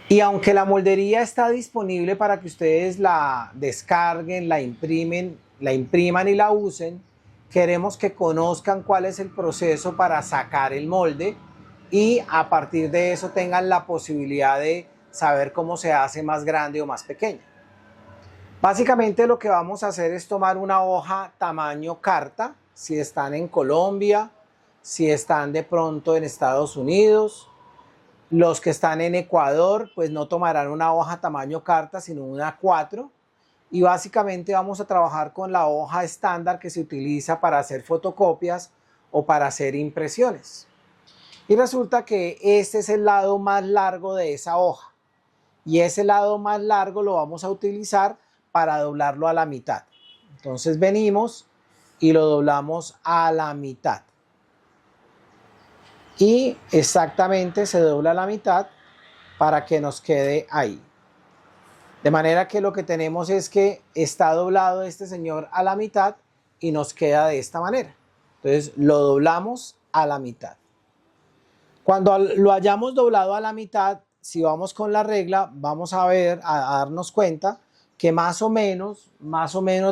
Y aunque la moldería está disponible para que ustedes la descarguen, la impriman y la usen, queremos que conozcan cuál es el proceso para sacar el molde y a partir de eso tengan la posibilidad de saber cómo se hace más grande o más pequeña. Básicamente lo que vamos a hacer es tomar una hoja tamaño carta, si están en Colombia, si están de pronto en Estados Unidos. Los que están en Ecuador pues no tomarán una hoja tamaño carta sino una A4 y básicamente vamos a trabajar con la hoja estándar que se utiliza para hacer fotocopias o para hacer impresiones. Y resulta que este es el lado más largo de esa hoja y ese lado más largo lo vamos a utilizar para doblarlo a la mitad. Entonces venimos y lo doblamos a la mitad. Y exactamente se dobla a la mitad para que nos quede ahí. De manera que lo que tenemos es que está doblado este señor a la mitad y nos queda de esta manera. Entonces lo doblamos a la mitad. Cuando lo hayamos doblado a la mitad, si vamos con la regla, vamos a ver, a darnos cuenta que más o menos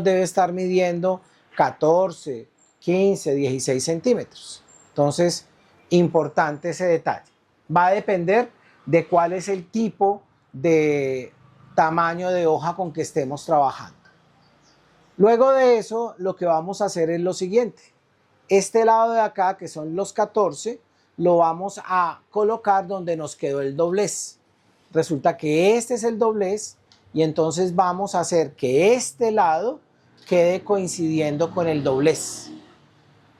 debe estar midiendo 14, 15, 16 centímetros. Entonces, importante ese detalle. Va a depender de cuál es el tipo de tamaño de hoja con que estemos trabajando. Luego de eso, lo que vamos a hacer es lo siguiente. Este lado de acá, que son los 14, lo vamos a colocar donde nos quedó el doblez. Resulta que este es el doblez y entonces vamos a hacer que este lado quede coincidiendo con el doblez.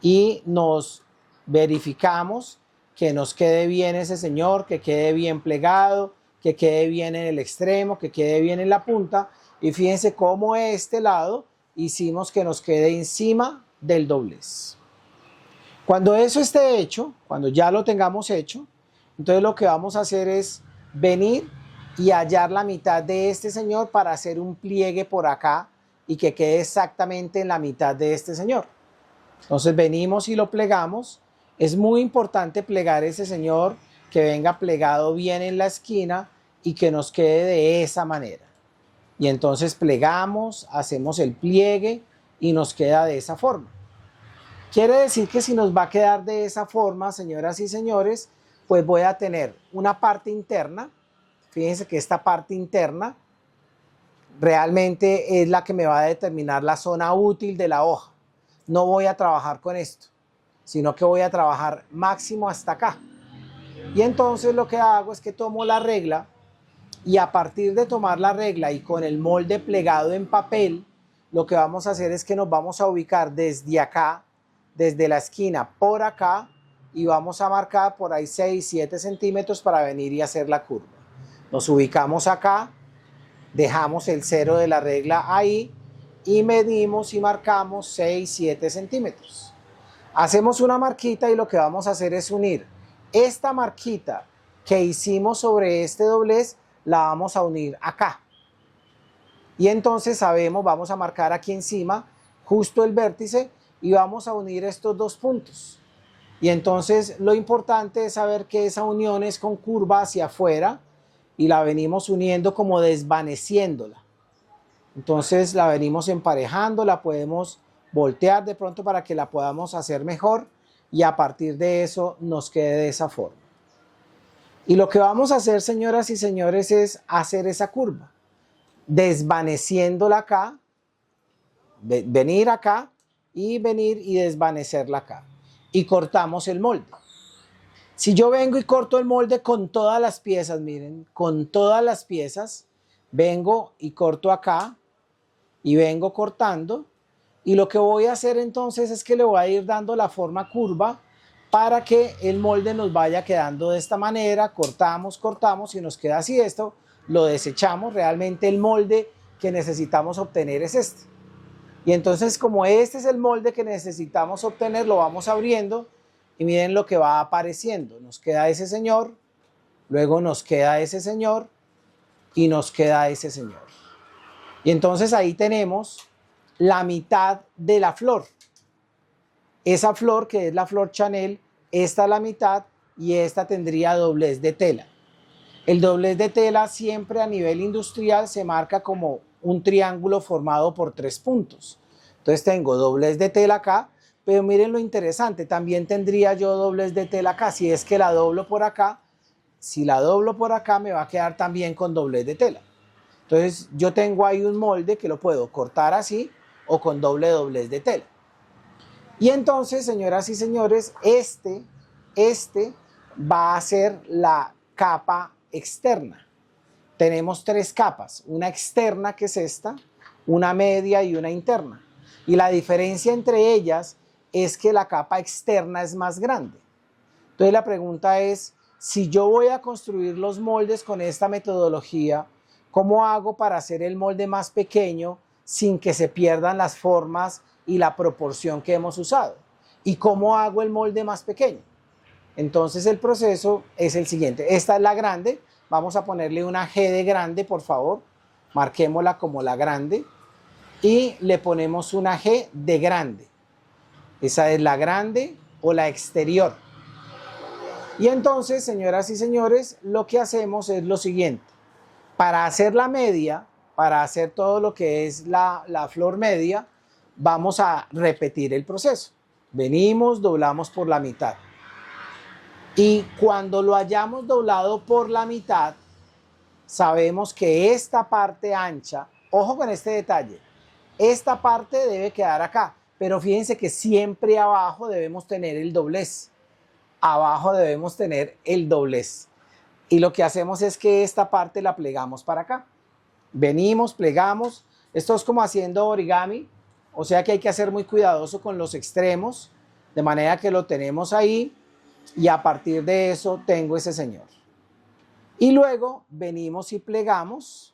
Y nos verificamos que nos quede bien ese señor, que quede bien plegado, que quede bien en el extremo, que quede bien en la punta. Y fíjense cómo este lado hicimos que nos quede encima del doblez. Cuando eso esté hecho, cuando ya lo tengamos hecho, entonces lo que vamos a hacer es venir y hallar la mitad de este señor para hacer un pliegue por acá y que quede exactamente en la mitad de este señor. Entonces venimos y lo plegamos. Es muy importante plegar ese señor, que venga plegado bien en la esquina y que nos quede de esa manera. Y entonces plegamos, hacemos el pliegue y nos queda de esa forma. Quiere decir que si nos va a quedar de esa forma, señoras y señores, pues voy a tener una parte interna. Fíjense que esta parte interna realmente es la que me va a determinar la zona útil de la hoja. No voy a trabajar con esto, sino que voy a trabajar máximo hasta acá. Y entonces lo que hago es que tomo la regla y a partir de tomar la regla y con el molde plegado en papel, lo que vamos a hacer es que nos vamos a ubicar desde acá, desde la esquina por acá, y vamos a marcar por ahí 6, 7 centímetros para venir y hacer la curva. Nos ubicamos acá, dejamos el cero de la regla ahí y medimos y marcamos 6, 7 centímetros. Hacemos una marquita y lo que vamos a hacer es unir esta marquita que hicimos sobre este doblez, la vamos a unir acá. Y entonces sabemos, vamos a marcar aquí encima justo el vértice y vamos a unir estos dos puntos. Y entonces lo importante es saber que esa unión es con curva hacia afuera y la venimos uniendo como desvaneciéndola. Entonces la venimos emparejando, la podemos voltear de pronto para que la podamos hacer mejor y a partir de eso nos quede de esa forma. Y lo que vamos a hacer, señoras y señores, es hacer esa curva, desvaneciéndola acá, venir acá y venir y desvanecerla acá. Y cortamos el molde. Si yo vengo y corto el molde con todas las piezas, miren, con todas las piezas, vengo y corto acá y vengo cortando. Y lo que voy a hacer entonces es que le voy a ir dando la forma curva para que el molde nos vaya quedando de esta manera. Cortamos, cortamos y nos queda así. Esto lo desechamos. Realmente el molde que necesitamos obtener es este. Y entonces, como este es el molde que necesitamos obtener, lo vamos abriendo y miren lo que va apareciendo. Nos queda ese señor, luego nos queda ese señor y nos queda ese señor. Y entonces ahí tenemos la mitad de la flor. esa flor que es la flor Chanel, esta a la mitad y esta tendría doblez de tela. El doblez de tela siempre a nivel industrial se marca como un triángulo formado por 3 puntos. Entonces tengo doblez de tela acá, pero miren lo interesante, también tendría yo doblez de tela acá. Si es que la doblo por acá, si la doblo por acá me va a quedar también con doblez de tela. Entonces yo tengo ahí un molde que lo puedo cortar así o con doblez de tela. Y entonces, señoras y señores, este va a ser la capa externa. Tenemos 3 capas, una externa que es esta, una media y una interna. Y la diferencia entre ellas es que la capa externa es más grande. Entonces la pregunta es, si yo voy a construir los moldes con esta metodología, ¿cómo hago para hacer el molde más pequeño sin que se pierdan las formas y la proporción que hemos usado? ¿Y cómo hago el molde más pequeño? Entonces el proceso es el siguiente. Esta es la grande. Vamos a ponerle una G de grande, por favor. Marquémosla como la grande. Y le ponemos una G de grande. Esa es la grande o la exterior. Y entonces, señoras y señores, lo que hacemos es lo siguiente. Para hacer la media, para hacer todo lo que es la flor media, vamos a repetir el proceso. Venimos, doblamos por la mitad. Y cuando lo hayamos doblado por la mitad, sabemos que esta parte ancha, ojo con este detalle, esta parte debe quedar acá, pero fíjense que siempre abajo debemos tener el doblez. Abajo debemos tener el doblez. Y lo que hacemos es que esta parte la plegamos para acá. Venimos, plegamos. Esto es como haciendo origami, o sea que hay que ser muy cuidadoso con los extremos, de manera que lo tenemos ahí y a partir de eso tengo ese señor. Y luego venimos y plegamos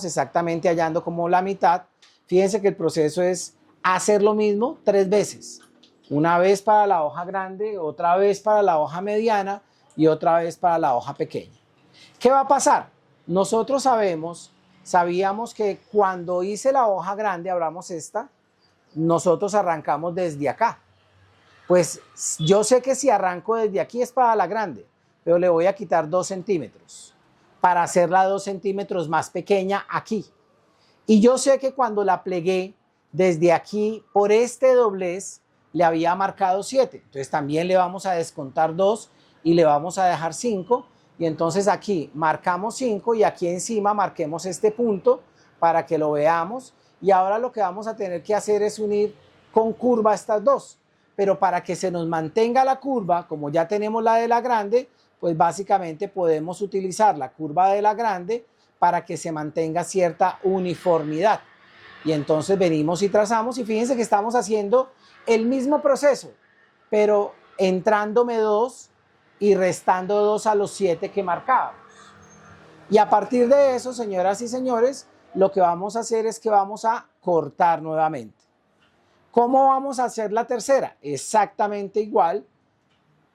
exactamente hallando como la mitad. Fíjense que el proceso es hacer lo mismo 3 veces. Una vez para la hoja grande, otra vez para la hoja mediana y otra vez para la hoja pequeña. ¿Qué va a pasar? Nosotros sabíamos que cuando hice la hoja grande, abramos esta, nosotros arrancamos desde acá. Pues yo sé que si arranco desde aquí es para la grande, pero le voy a quitar 2 centímetros para hacerla 2 centímetros más pequeña aquí. Y yo sé que cuando la plegué desde aquí por este doblez le había marcado 7. Entonces también le vamos a descontar 2 y le vamos a dejar 5. Y entonces aquí marcamos 5 y aquí encima marquemos este punto para que lo veamos. Y ahora lo que vamos a tener que hacer es unir con curva estas dos. Pero para que se nos mantenga la curva, como ya tenemos la de la grande, pues básicamente podemos utilizar la curva de la grande para que se mantenga cierta uniformidad. Y entonces venimos y trazamos y fíjense que estamos haciendo el mismo proceso, pero entrándome 2 y restando 2 a los 7 que marcábamos. Y a partir de eso, señoras y señores, lo que vamos a hacer es que vamos a cortar nuevamente. ¿Cómo vamos a hacer la tercera? Exactamente igual.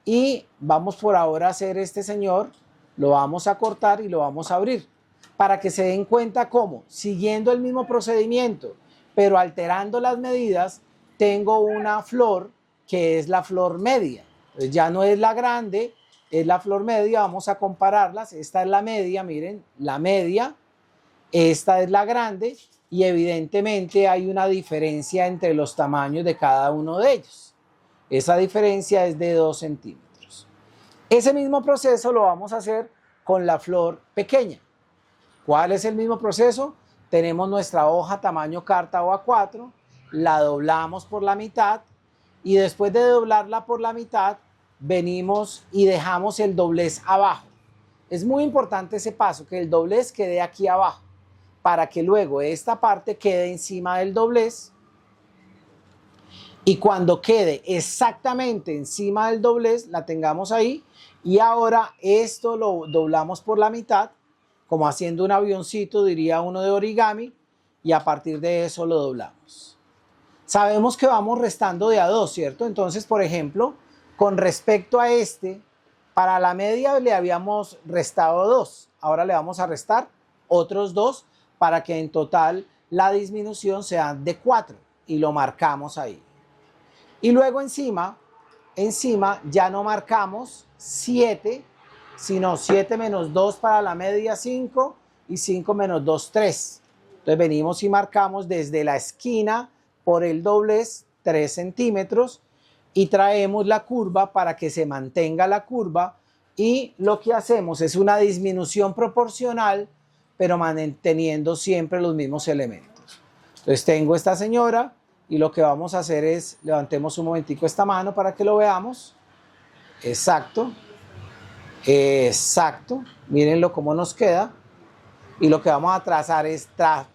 Y vamos por ahora a hacer este señor, lo vamos a cortar y lo vamos a abrir. Para que se den cuenta cómo, siguiendo el mismo procedimiento, pero alterando las medidas, tengo una flor que es la flor media. Entonces ya no es la grande, es la flor media. Vamos a compararlas. Esta es la media, miren, la media. Esta es la grande y evidentemente hay una diferencia entre los tamaños de cada uno de ellos. Esa diferencia es de 2 centímetros. Ese mismo proceso lo vamos a hacer con la flor pequeña. ¿Cuál es el mismo proceso? Tenemos nuestra hoja tamaño carta o A4, la doblamos por la mitad y después de doblarla por la mitad venimos y dejamos el doblez abajo. Es muy importante ese paso, que el doblez quede aquí abajo, para que luego esta parte quede encima del doblez y cuando quede exactamente encima del doblez la tengamos ahí y ahora esto lo doblamos por la mitad, como haciendo un avioncito, diría uno de origami, y a partir de eso lo doblamos. Sabemos que vamos restando de a 2, ¿cierto? Entonces, por ejemplo, con respecto a este, para la media le habíamos restado 2, ahora le vamos a restar otros 2 para que en total la disminución sea de 4 y lo marcamos ahí. Y luego encima ya no marcamos 7, sino 7 menos 2 para la media 5 y 5 menos 2, 3. Entonces venimos y marcamos desde la esquina por el doblez 3 centímetros y traemos la curva para que se mantenga la curva, y lo que hacemos es una disminución proporcional, pero manteniendo siempre los mismos elementos. Entonces tengo esta señora y lo que vamos a hacer es, levantemos un momentico esta mano para que lo veamos. Exacto. Exacto. Mírenlo cómo nos queda. Y lo que vamos a trazar es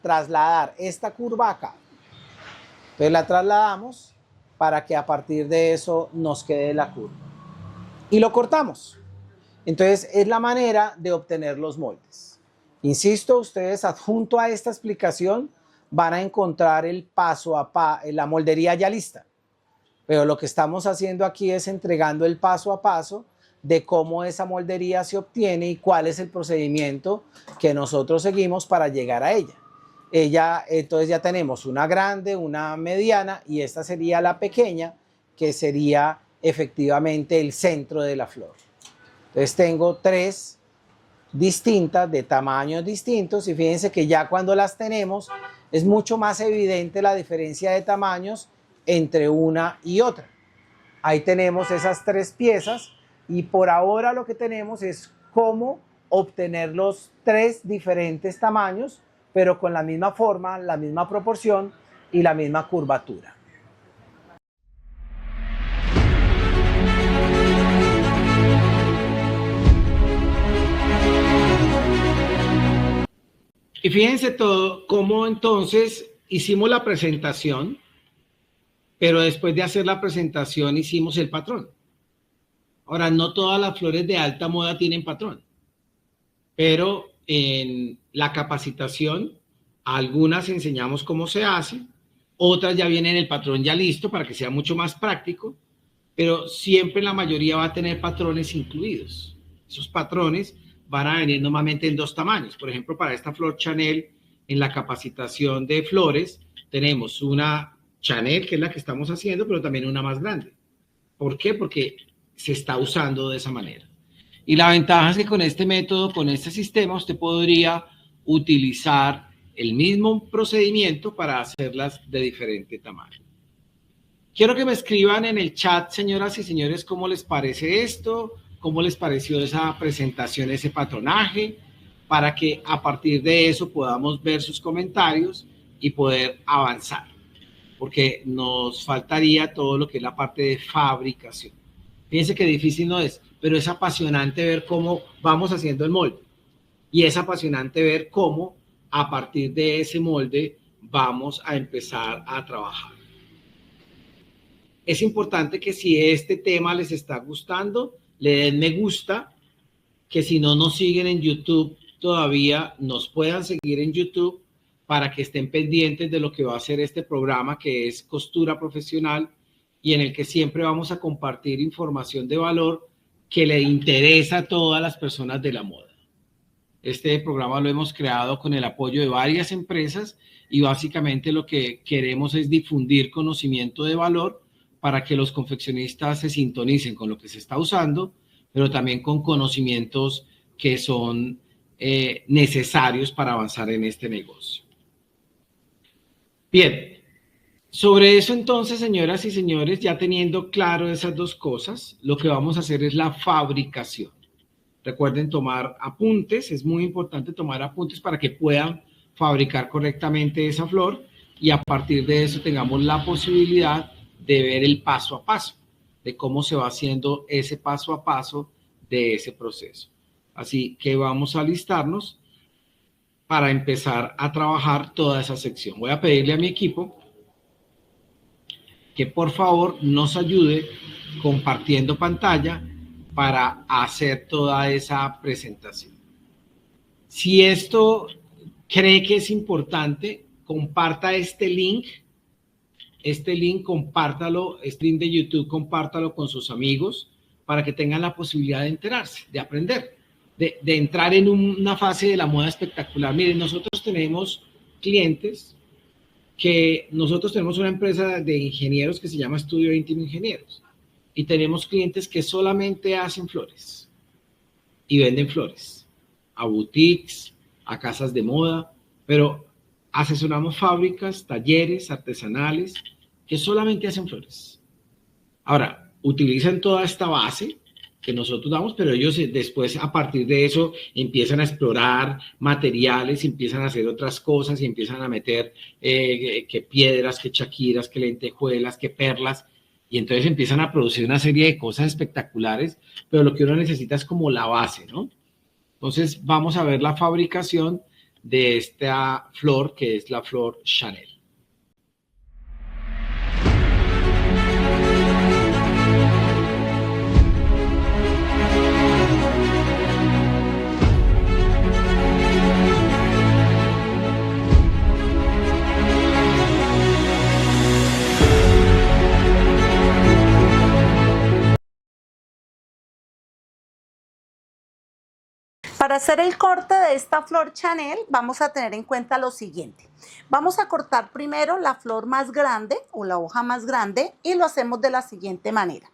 trasladar esta curva acá. Entonces la trasladamos para que a partir de eso nos quede la curva. Y lo cortamos. Entonces es la manera de obtener los moldes. Insisto, ustedes adjunto a esta explicación van a encontrar el paso a paso, la moldería ya lista. Pero lo que estamos haciendo aquí es entregando el paso a paso de cómo esa moldería se obtiene y cuál es el procedimiento que nosotros seguimos para llegar a ella. Entonces ya tenemos una grande, una mediana y esta sería la pequeña, que sería efectivamente el centro de la flor. Entonces tengo 3 distintas de tamaños distintos y fíjense que ya cuando las tenemos es mucho más evidente la diferencia de tamaños entre una y otra. Ahí tenemos esas 3 piezas y por ahora lo que tenemos es cómo obtener los 3 diferentes tamaños, pero con la misma forma, la misma proporción y la misma curvatura.
Y fíjense todo cómo entonces hicimos la presentación, pero después de hacer la presentación hicimos el patrón. Ahora, no todas las flores de alta moda tienen patrón, pero en la capacitación algunas enseñamos cómo se hace, otras ya vienen el patrón ya listo para que sea mucho más práctico, pero siempre la mayoría va a tener patrones incluidos. Esos patrones van a venir normalmente en 2 tamaños. Por ejemplo, para esta flor Chanel, en la capacitación de flores, tenemos una Chanel, que es la que estamos haciendo, pero también una más grande. ¿Por qué? Porque se está usando de esa manera. Y la ventaja es que con este método, con este sistema, usted podría utilizar el mismo procedimiento para hacerlas de diferente tamaño. Quiero que me escriban en el chat, señoras y señores, cómo les parece esto, cómo les pareció esa presentación, ese patronaje, para que a partir de eso podamos ver sus comentarios y poder avanzar, porque nos faltaría todo lo que es la parte de fabricación. Fíjense que difícil no es, pero es apasionante ver cómo vamos haciendo el molde y es apasionante ver cómo a partir de ese molde vamos a empezar a trabajar. Es importante que si este tema les está gustando, le den me gusta, que si no nos siguen en YouTube todavía, nos puedan seguir en YouTube para que estén pendientes de lo que va a ser este programa, que es Costura Profesional, y en el que siempre vamos a compartir información de valor que le interesa a todas las personas de la moda. Este programa lo hemos creado con el apoyo de varias empresas y básicamente lo que queremos es difundir conocimiento de valor para que los confeccionistas se sintonicen con lo que se está usando, pero también con conocimientos que son necesarios para avanzar en este negocio. Bien, sobre eso entonces, señoras y señores, ya teniendo claro esas 2 cosas, lo que vamos a hacer es la fabricación. Recuerden tomar apuntes, es muy importante tomar apuntes para que puedan fabricar correctamente esa flor y a partir de eso tengamos la posibilidad de ver el paso a paso, de cómo se va haciendo ese paso a paso de ese proceso. Así que vamos a alistarnos para empezar a trabajar toda esa sección. Voy a pedirle a mi equipo que por favor nos ayude compartiendo pantalla para hacer toda esa presentación. Si esto cree que es importante, comparta este link compártalo, este link de YouTube, compártalo con sus amigos para que tengan la posibilidad de enterarse, de aprender, de entrar en una fase de la moda espectacular. Miren, nosotros tenemos clientes que nosotros tenemos una empresa de ingenieros que se llama Estudio Íntimo Ingenieros y tenemos clientes que solamente hacen flores y venden flores a boutiques, a casas de moda, pero asesoramos fábricas, talleres artesanales que solamente hacen flores. Ahora, utilizan toda esta base que nosotros damos, pero ellos después, a partir de eso, empiezan a explorar materiales, empiezan a hacer otras cosas y empiezan a meter que piedras, que chaquiras, que lentejuelas, que perlas, y entonces empiezan a producir una serie de cosas espectaculares, pero lo que uno necesita es como la base, ¿no? Entonces, vamos a ver la fabricación de esta flor, que es la flor Chanel.
Para hacer el corte de esta flor Chanel vamos a tener en cuenta lo siguiente. Vamos a cortar primero la flor más grande o la hoja más grande y lo hacemos de la siguiente manera.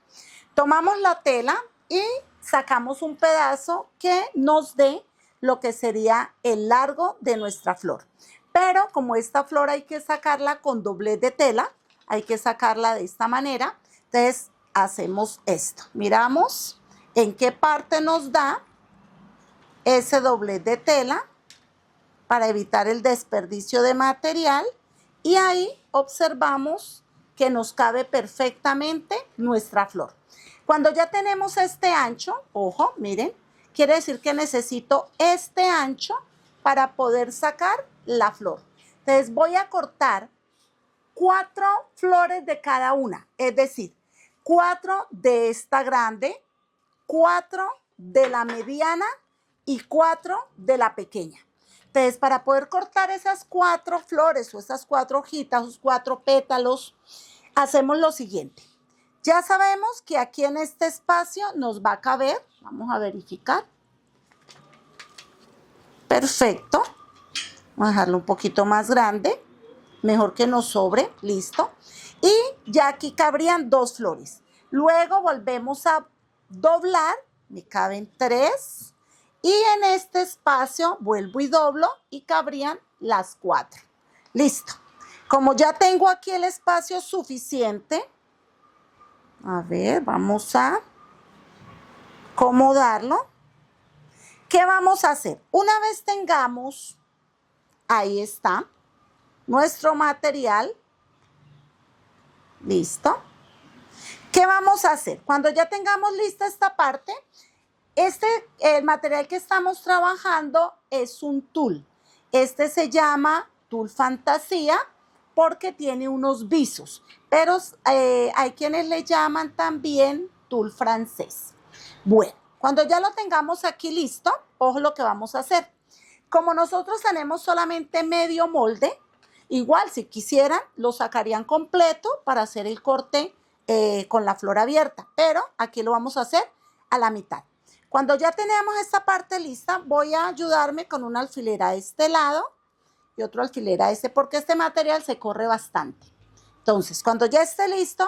Tomamos la tela y sacamos un pedazo que nos dé lo que sería el largo de nuestra flor. Pero como esta flor hay que sacarla con doblez de tela, hay que sacarla de esta manera, entonces hacemos esto. Miramos en qué parte nos da ese doblez de tela para evitar el desperdicio de material y ahí observamos que nos cabe perfectamente nuestra flor. Cuando ya tenemos este ancho, ojo, miren, quiere decir que necesito este ancho para poder sacar la flor. Entonces voy a cortar 4 flores de cada una, es decir, 4 de esta grande, 4 de la mediana y 4 de la pequeña. Entonces, para poder cortar esas 4 flores o esas 4 hojitas, esos 4 pétalos, hacemos lo siguiente. Ya sabemos que aquí en este espacio nos va a caber, vamos a verificar. Perfecto. Vamos a dejarlo un poquito más grande, mejor que nos sobre, listo. Y ya aquí cabrían 2 flores. Luego volvemos a doblar, me caben 3. Y en este espacio vuelvo y doblo y cabrían las 4. Listo. Como ya tengo aquí el espacio suficiente, a ver, vamos a acomodarlo. ¿Qué vamos a hacer? Una vez tengamos, ahí está, nuestro material, listo. ¿Qué vamos a hacer? Cuando ya tengamos lista esta parte, el material que estamos trabajando es un tul. Este se llama tul fantasía porque tiene unos visos, pero hay quienes le llaman también tul francés. Bueno, cuando ya lo tengamos aquí listo, ojo lo que vamos a hacer. Como nosotros tenemos solamente medio molde, igual si quisieran lo sacarían completo para hacer el corte con la flor abierta, pero aquí lo vamos a hacer a la mitad. Cuando ya tenemos esta parte lista, voy a ayudarme con un alfiler a este lado y otro alfiler a este, porque este material se corre bastante. Entonces, cuando ya esté listo,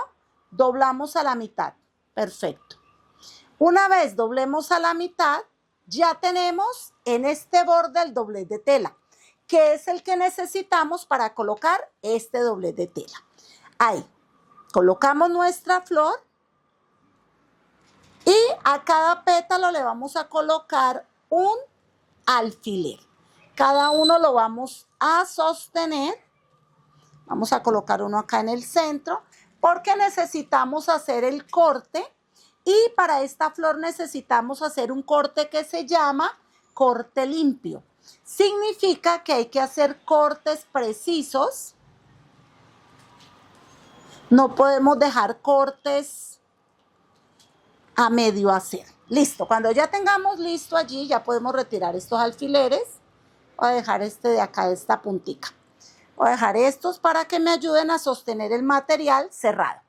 doblamos a la mitad. Perfecto. Una vez doblemos a la mitad, ya tenemos en este borde el doblez de tela, que es el que necesitamos para colocar este doblez de tela. Ahí, colocamos nuestra flor. Y a cada pétalo le vamos a colocar un alfiler. Cada uno lo vamos a sostener. Vamos a colocar uno acá en el centro porque necesitamos hacer el corte. Y para esta flor necesitamos hacer un corte que se llama corte limpio. Significa que hay que hacer cortes precisos. No podemos dejar cortes a medio hacer. Listo, cuando ya tengamos listo allí, ya podemos retirar estos alfileres. Voy a dejar este de acá, esta puntica. Voy a dejar estos para que me ayuden a sostener el material cerrado.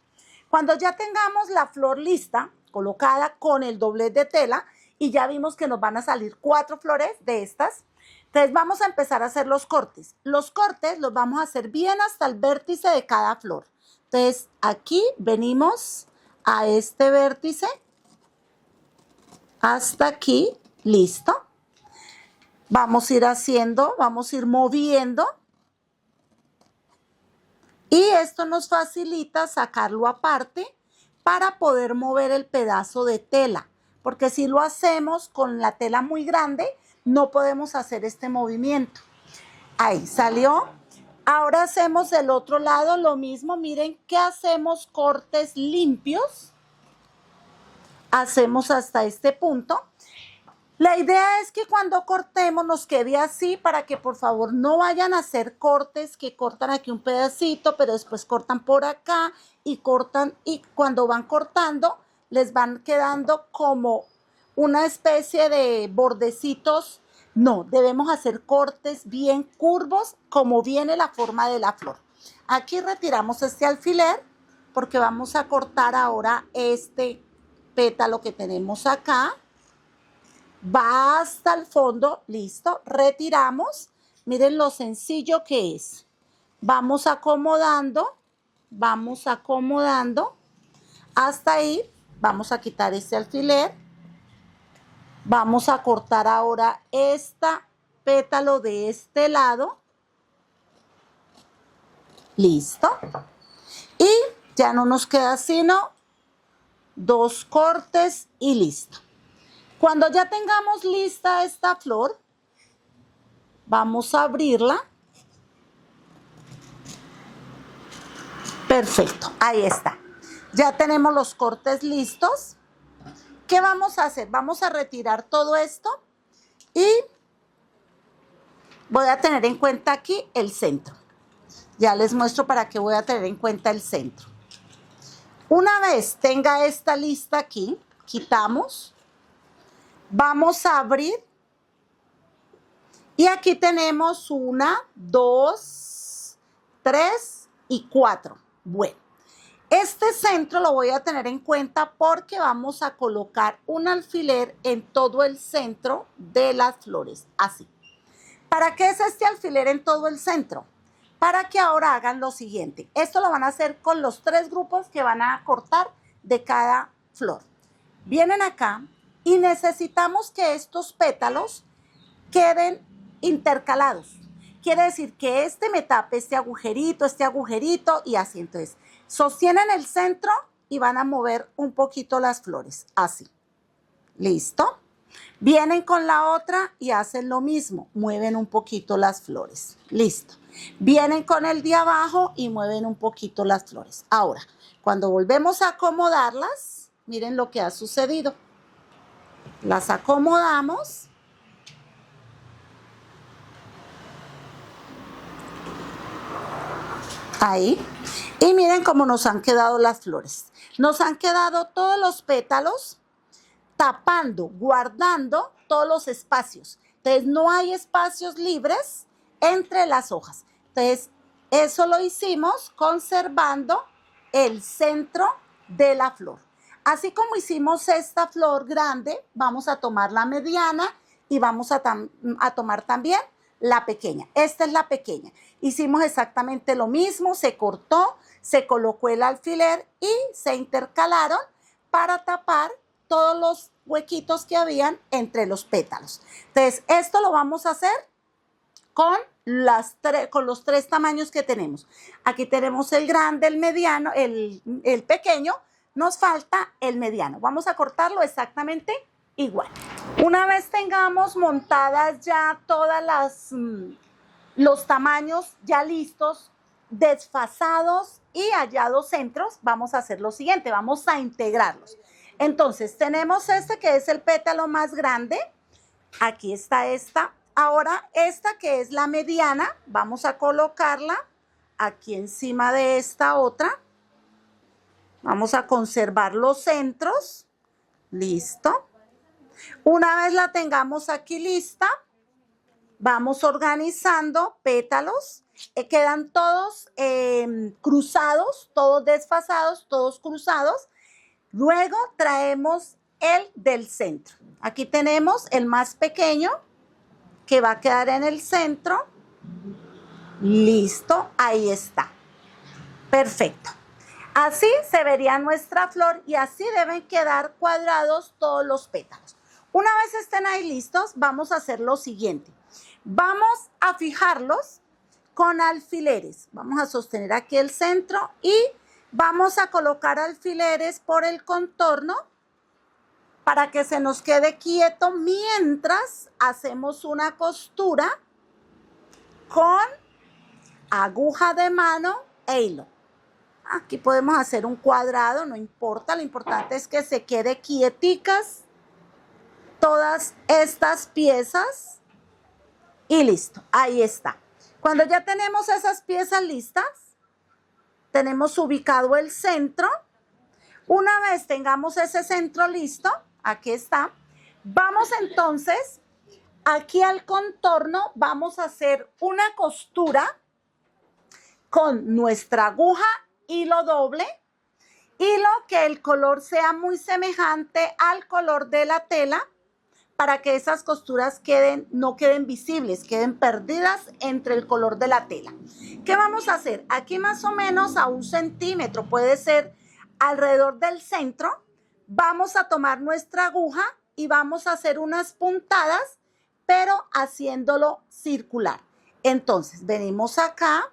Cuando ya tengamos la flor lista, colocada con el doblez de tela, y ya vimos que nos van a salir 4 flores de estas, Entonces vamos a empezar a hacer los cortes. Los cortes los vamos a hacer bien hasta el vértice de cada flor. Entonces aquí venimos a este vértice, hasta aquí, listo. Vamos a ir haciendo, vamos a ir moviendo. Y esto nos facilita sacarlo aparte para poder mover el pedazo de tela. Porque si lo hacemos con la tela muy grande, no podemos hacer este movimiento. Ahí salió. Ahora hacemos del otro lado lo mismo. Miren que hacemos cortes limpios. Hacemos hasta este punto. La idea es que cuando cortemos nos quede así para que por favor no vayan a hacer cortes que cortan aquí un pedacito, pero después cortan por acá y cortan, y cuando van cortando les van quedando como una especie de bordecitos. No, debemos hacer cortes bien curvos como viene la forma de la flor. Aquí retiramos este alfiler porque vamos a cortar ahora este pétalo que tenemos acá. Va hasta el fondo, listo, retiramos. Miren lo sencillo que es. Vamos acomodando hasta ahí. Vamos a quitar este alfiler. Vamos a cortar ahora este pétalo de este lado. Listo. Y ya no nos queda sino 2 cortes y listo. Cuando ya tengamos lista esta flor, vamos a abrirla. Perfecto, ahí está. Ya tenemos los cortes listos. ¿Qué vamos a hacer? Vamos a retirar todo esto y voy a tener en cuenta aquí el centro. Ya les muestro para qué voy a tener en cuenta el centro. Una vez tenga esta lista aquí, quitamos. Vamos a abrir y aquí tenemos 1, 2, 3 y 4. Bueno, este centro lo voy a tener en cuenta porque vamos a colocar un alfiler en todo el centro de las flores, así. ¿Para qué es este alfiler en todo el centro? Para que ahora hagan lo siguiente. Esto lo van a hacer con los 3 grupos que van a cortar de cada flor. Vienen acá. Y necesitamos que estos pétalos queden intercalados. Quiere decir que este me tape este agujerito y así. Entonces, sostienen el centro y van a mover un poquito las flores, así. ¿Listo? Vienen con la otra y hacen lo mismo, mueven un poquito las flores. Listo. Vienen con el de abajo y mueven un poquito las flores. Ahora, cuando volvemos a acomodarlas, miren lo que ha sucedido. Las acomodamos. Ahí. Y miren cómo nos han quedado las flores. Nos han quedado todos los pétalos tapando, guardando todos los espacios. Entonces no hay espacios libres entre las hojas. Entonces eso lo hicimos conservando el centro de la flor. Así como hicimos esta flor grande, vamos a tomar la mediana y vamos a tomar también la pequeña. Esta es la pequeña. Hicimos exactamente lo mismo, se cortó, se colocó el alfiler y se intercalaron para tapar todos los huequitos que habían entre los pétalos. Entonces, esto lo vamos a hacer con los 3 tamaños que tenemos. Aquí tenemos el grande, el mediano, el pequeño. Nos falta el mediano. Vamos a cortarlo exactamente igual. Una vez tengamos montadas ya todas los tamaños ya listos, desfasados y hallados centros, vamos a hacer lo siguiente. Vamos a integrarlos. Entonces, tenemos este que es el pétalo más grande. Aquí está esta. Ahora, esta que es la mediana, vamos a colocarla aquí encima de esta otra. Vamos a conservar los centros. Listo. Una vez la tengamos aquí lista, vamos organizando pétalos. Quedan todos cruzados, todos desfasados, todos cruzados. Luego traemos el del centro. Aquí tenemos el más pequeño, que va a quedar en el centro. Listo, ahí está. Perfecto. Así se vería nuestra flor y así deben quedar cuadrados todos los pétalos. Una vez estén ahí listos, vamos a hacer lo siguiente. Vamos a fijarlos con alfileres. Vamos a sostener aquí el centro y vamos a colocar alfileres por el contorno para que se nos quede quieto mientras hacemos una costura con aguja de mano e hilo. Aquí podemos hacer un cuadrado, no importa, lo importante es que se quede quieticas todas estas piezas y listo, ahí está. Cuando ya tenemos esas piezas listas, tenemos ubicado el centro. Una vez tengamos ese centro listo, aquí está, vamos entonces aquí al contorno, vamos a hacer una costura con nuestra aguja, hilo doble, hilo que el color sea muy semejante al color de la tela para que esas costuras no queden visibles, queden perdidas entre el color de la tela. ¿Qué vamos a hacer? Aquí más o menos a 1 centímetro, puede ser alrededor del centro, vamos a tomar nuestra aguja y vamos a hacer unas puntadas, pero haciéndolo circular. Entonces, venimos acá.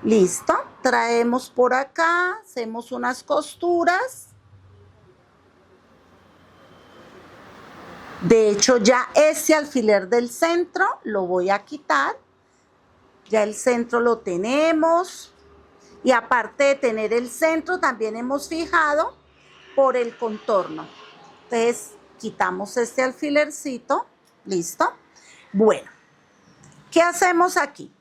Listo, traemos por acá, hacemos unas costuras. De hecho, ya ese alfiler del centro lo voy a quitar. Ya el centro lo tenemos. Y aparte de tener el centro, también hemos fijado por el contorno. Entonces, quitamos este alfilercito. Listo. Bueno, ¿qué hacemos aquí?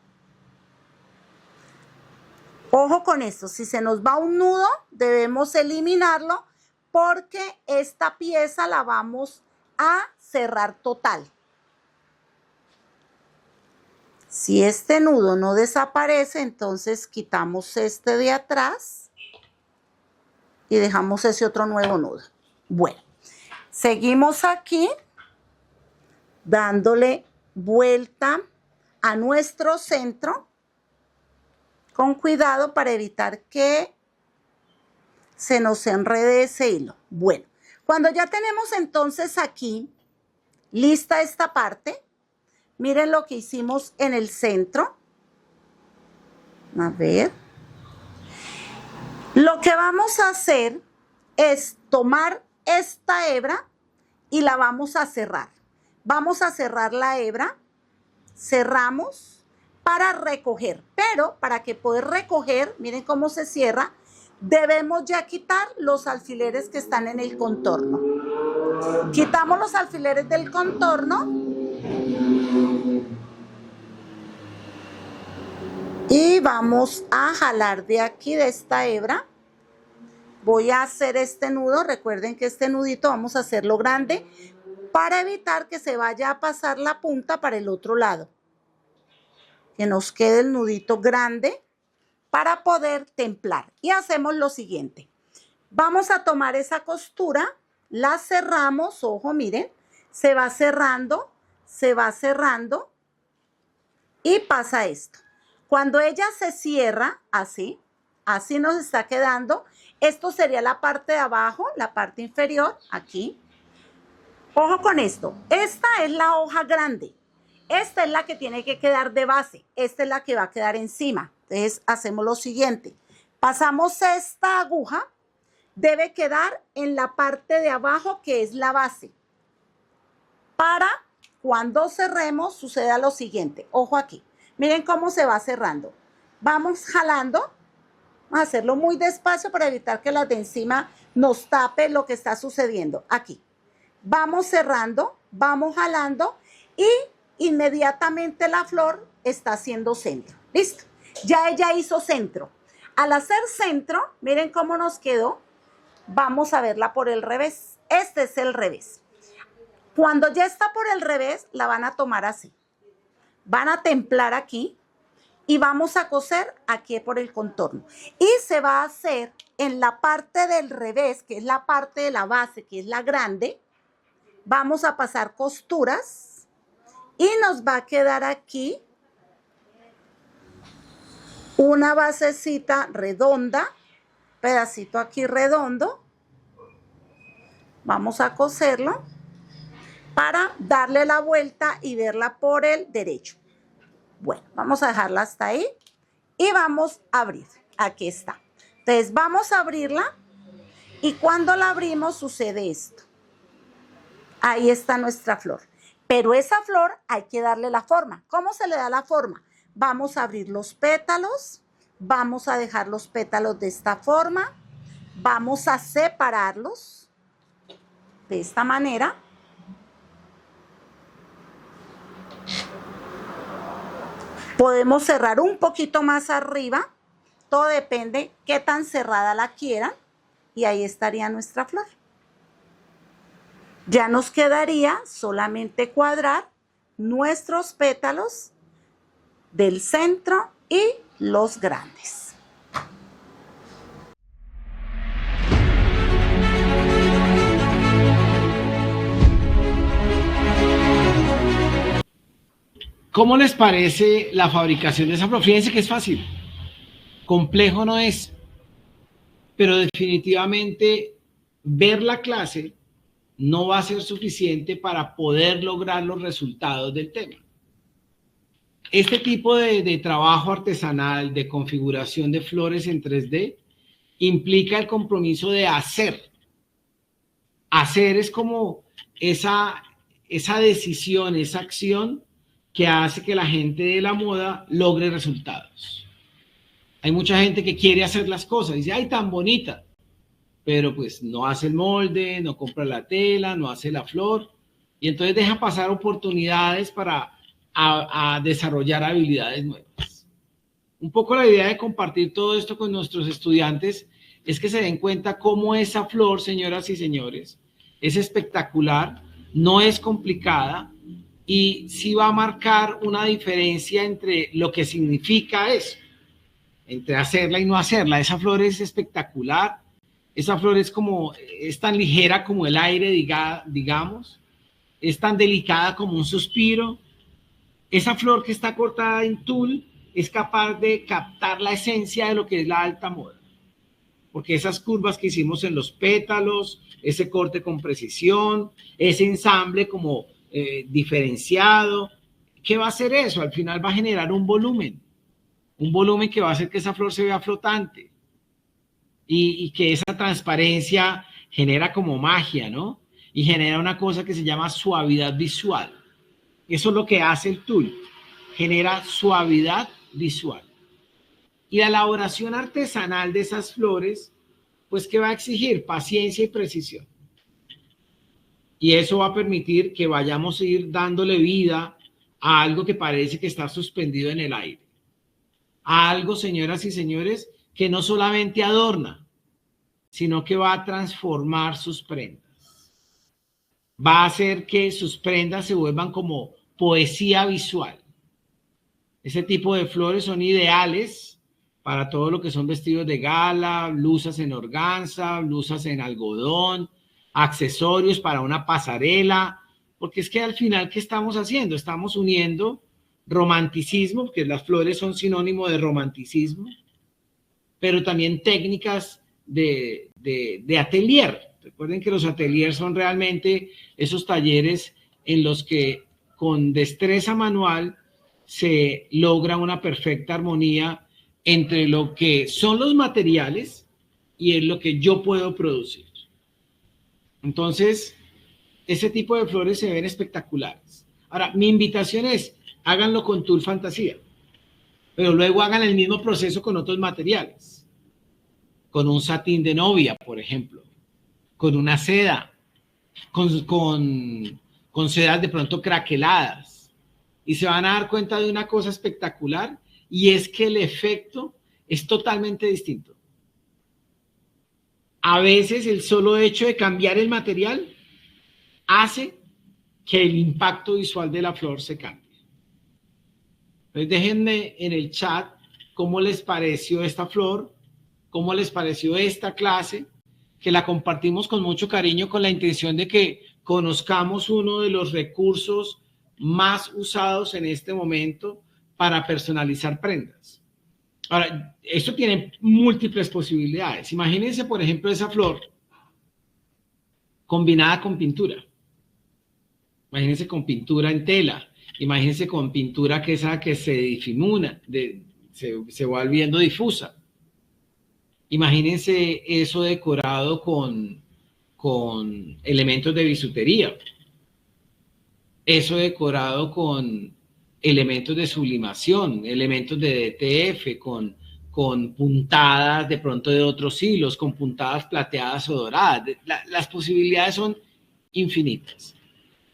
Ojo con esto, si se nos va un nudo, debemos eliminarlo porque esta pieza la vamos a cerrar total. Si este nudo no desaparece, entonces quitamos este de atrás y dejamos ese otro nuevo nudo. Bueno, seguimos aquí dándole vuelta a nuestro centro. Con cuidado para evitar que se nos enrede ese hilo. Bueno, cuando ya tenemos entonces aquí lista esta parte, miren lo que hicimos en el centro. A ver. Lo que vamos a hacer es tomar esta hebra y la vamos a cerrar. Vamos a cerrar la hebra, cerramos para recoger, pero para que poder recoger, miren cómo se cierra, debemos ya quitar los alfileres que están en el contorno. Quitamos los alfileres del contorno y vamos a jalar de aquí, de esta hebra. Voy a hacer este nudo, recuerden que este nudito vamos a hacerlo grande para evitar que se vaya a pasar la punta para el otro lado. Que nos quede el nudito grande para poder templar. Y hacemos lo siguiente. Vamos a tomar esa costura, la cerramos, ojo, miren, se va cerrando y pasa esto. Cuando ella se cierra, así nos está quedando. Esto sería la parte de abajo, la parte inferior, aquí. Ojo con esto, esta es la hoja grande. Esta es la que tiene que quedar de base. Esta es la que va a quedar encima. Entonces, hacemos lo siguiente. Pasamos esta aguja. Debe quedar en la parte de abajo, que es la base. Para cuando cerremos, suceda lo siguiente. Ojo aquí. Miren cómo se va cerrando. Vamos jalando. Vamos a hacerlo muy despacio para evitar que las de encima nos tape lo que está sucediendo. Aquí. Vamos cerrando, vamos jalando y inmediatamente la flor está haciendo centro. ¿Listo? Ya ella hizo centro. Al hacer centro, miren cómo nos quedó. Vamos a verla por el revés. Este es el revés. Cuando ya está por el revés, la van a tomar así. Van a templar aquí y vamos a coser aquí por el contorno. Y se va a hacer en la parte del revés, que es la parte de la base, que es la grande. Vamos a pasar costuras y nos va a quedar aquí una basecita redonda, pedacito aquí redondo. Vamos a coserlo para darle la vuelta y verla por el derecho. Bueno, vamos a dejarla hasta ahí y vamos a abrir. Aquí está. Entonces vamos a abrirla y cuando la abrimos sucede esto. Ahí está nuestra flor. Pero esa flor hay que darle la forma. ¿Cómo se le da la forma? Vamos a abrir los pétalos, vamos a dejar los pétalos de esta forma, vamos a separarlos de esta manera. Podemos cerrar un poquito más arriba, todo depende qué tan cerrada la quieran y ahí estaría nuestra flor. Ya nos quedaría solamente cuadrar nuestros pétalos del centro y los grandes.
¿Cómo les parece la fabricación de esa flor? Fíjense que es fácil, complejo no es, pero definitivamente ver la clase no va a ser suficiente para poder lograr los resultados del tema. Este tipo de trabajo artesanal, de configuración de flores en 3D, implica el compromiso de hacer. Hacer es como esa decisión, esa acción que hace que la gente de la moda logre resultados. Hay mucha gente que quiere hacer las cosas, dice, ay, tan bonita, pero pues no hace el molde, no compra la tela, no hace la flor, y entonces deja pasar oportunidades para a desarrollar habilidades nuevas. Un poco la idea de compartir todo esto con nuestros estudiantes es que se den cuenta cómo esa flor, señoras y señores, es espectacular, no es complicada y sí va a marcar una diferencia entre lo que significa eso, entre hacerla y no hacerla. Esa flor es espectacular, esa flor es tan ligera como el aire, digamos, es tan delicada como un suspiro. Esa flor que está cortada en tul es capaz de captar la esencia de lo que es la alta moda, porque esas curvas que hicimos en los pétalos, ese corte con precisión, ese ensamble como diferenciado, ¿qué va a hacer eso? Al final va a generar un volumen que va a hacer que esa flor se vea flotante y que esa transparencia genera como magia, ¿no? Y genera una cosa que se llama suavidad visual. Eso es lo que hace el tul, genera suavidad visual. Y la elaboración artesanal de esas flores, pues que va a exigir paciencia y precisión. Y eso va a permitir que vayamos a ir dándole vida a algo que parece que está suspendido en el aire. A algo, señoras y señores, que no solamente adorna, sino que va a transformar sus prendas. Va a hacer que sus prendas se vuelvan como poesía visual. Ese tipo de flores son ideales para todo lo que son vestidos de gala, blusas en organza, blusas en algodón, accesorios para una pasarela, porque es que al final, ¿qué estamos haciendo? Estamos uniendo romanticismo, porque las flores son sinónimo de romanticismo, pero también técnicas de atelier. Recuerden que los ateliers son realmente esos talleres en los que con destreza manual se logra una perfecta armonía entre lo que son los materiales y en lo que yo puedo producir. Entonces, ese tipo de flores se ven espectaculares. Ahora, mi invitación es, háganlo con tul fantasía, pero luego hagan el mismo proceso con otros materiales, con un satín de novia, por ejemplo, con una seda, con sedas de pronto craqueladas, y se van a dar cuenta de una cosa espectacular, y es que el efecto es totalmente distinto. A veces el solo hecho de cambiar el material hace que el impacto visual de la flor se cambie. Entonces déjenme en el chat cómo les pareció esta flor, cómo les pareció esta clase, que la compartimos con mucho cariño con la intención de que conozcamos uno de los recursos más usados en este momento para personalizar prendas. Ahora, esto tiene múltiples posibilidades. Imagínense, por ejemplo, esa flor combinada con pintura. Imagínense con pintura en tela. Imagínense con pintura que se difumina, se va volviendo difusa. Imagínense eso decorado con elementos de bisutería. Eso decorado con elementos de sublimación, elementos de DTF, con puntadas de pronto de otros hilos, con puntadas plateadas o doradas. Las posibilidades son infinitas.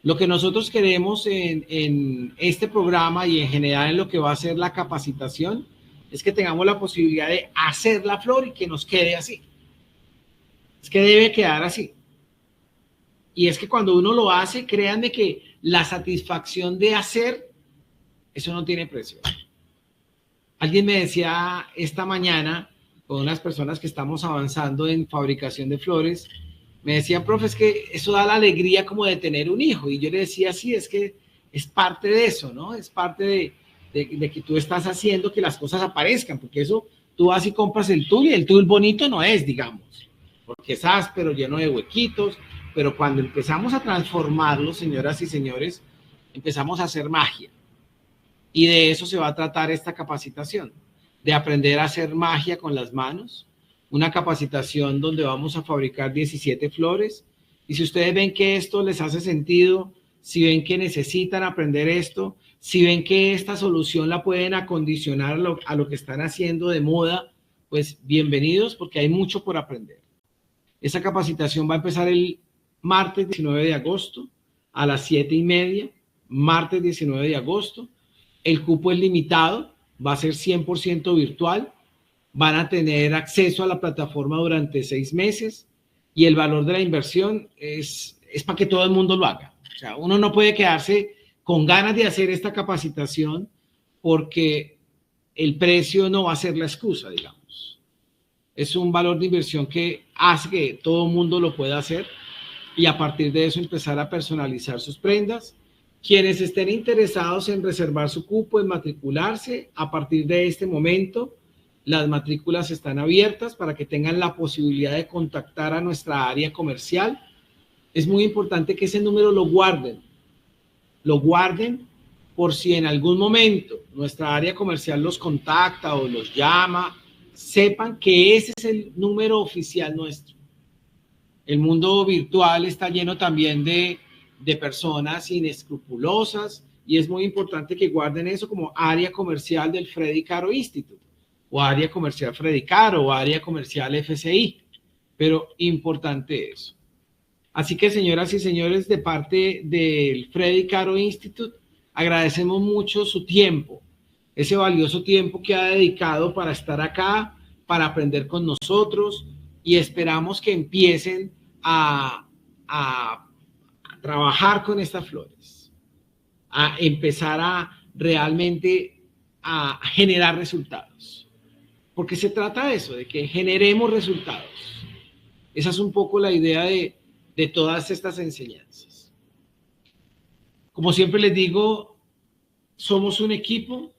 Lo que nosotros queremos en este programa y en general en lo que va a ser la capacitación es que tengamos la posibilidad de hacer la flor y que nos quede así. Es que debe quedar así. Y es que cuando uno lo hace, créanme que la satisfacción de hacer, eso no tiene precio. Alguien me decía esta mañana, con unas personas que estamos avanzando en fabricación de flores, me decían, profe, es que eso da la alegría como de tener un hijo. Y yo le decía, sí, es que es parte de eso, ¿no? Es parte de que tú estás haciendo que las cosas aparezcan, porque eso, tú vas y compras el tul y el tul bonito no es, digamos, porque es áspero, lleno de huequitos, pero cuando empezamos a transformarlo, señoras y señores, empezamos a hacer magia. Y de eso se va a tratar esta capacitación, de aprender a hacer magia con las manos, una capacitación donde vamos a fabricar 17 flores. Y si ustedes ven que esto les hace sentido, si ven que necesitan aprender esto, si ven que esta solución la pueden acondicionar a lo que están haciendo de moda, pues bienvenidos, porque hay mucho por aprender. Esa capacitación va a empezar el martes 19 de agosto a las 7:30, martes 19 de agosto. El cupo es limitado, va a ser 100% virtual. Van a tener acceso a la plataforma durante 6 meses y el valor de la inversión es para que todo el mundo lo haga. O sea, uno no puede quedarse con ganas de hacer esta capacitación porque el precio no va a ser la excusa, digamos. Es un valor de inversión que hace que todo el mundo lo pueda hacer y a partir de eso empezar a personalizar sus prendas. Quienes estén interesados en reservar su cupo, en matricularse, a partir de este momento, las matrículas están abiertas para que tengan la posibilidad de contactar a nuestra área comercial. Es muy importante que ese número lo guarden por si en algún momento nuestra área comercial los contacta o los llama, sepan que ese es el número oficial nuestro. El mundo virtual está lleno también de personas inescrupulosas y es muy importante que guarden eso como área comercial del Freddy Caro Institute o área comercial Freddy Caro o área comercial FCI, pero importante eso. Así que, señoras y señores, de parte del Freddy Caro Institute, agradecemos mucho su tiempo, ese valioso tiempo que ha dedicado para estar acá, para aprender con nosotros y esperamos que empiecen a trabajar con estas flores, a empezar a realmente a generar resultados. Porque se trata de eso, de que generemos resultados. Esa es un poco la idea de todas estas enseñanzas. Como siempre les digo, somos un equipo.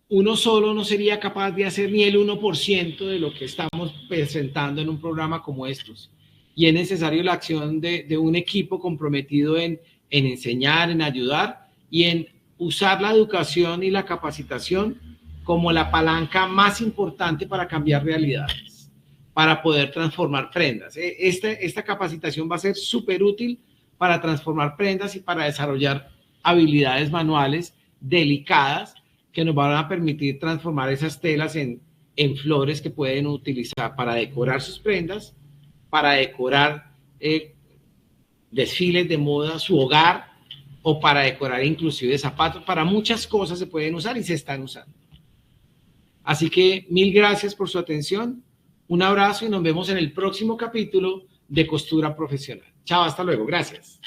Uno solo no sería capaz de hacer ni el 1% de lo que estamos presentando en un programa como estos. Y es necesario la acción de un equipo comprometido en enseñar, en ayudar y en usar la educación y la capacitación como la palanca más importante para cambiar realidades, para poder transformar prendas. Esta capacitación va a ser súper útil para transformar prendas y para desarrollar habilidades manuales delicadas que nos van a permitir transformar esas telas en flores que pueden utilizar para decorar sus prendas, para decorar desfiles de moda, su hogar, o para decorar inclusive zapatos. Para muchas cosas se pueden usar y se están usando. Así que mil gracias por su atención, un abrazo y nos vemos en el próximo capítulo de Costura Profesional. Chao, hasta luego, gracias.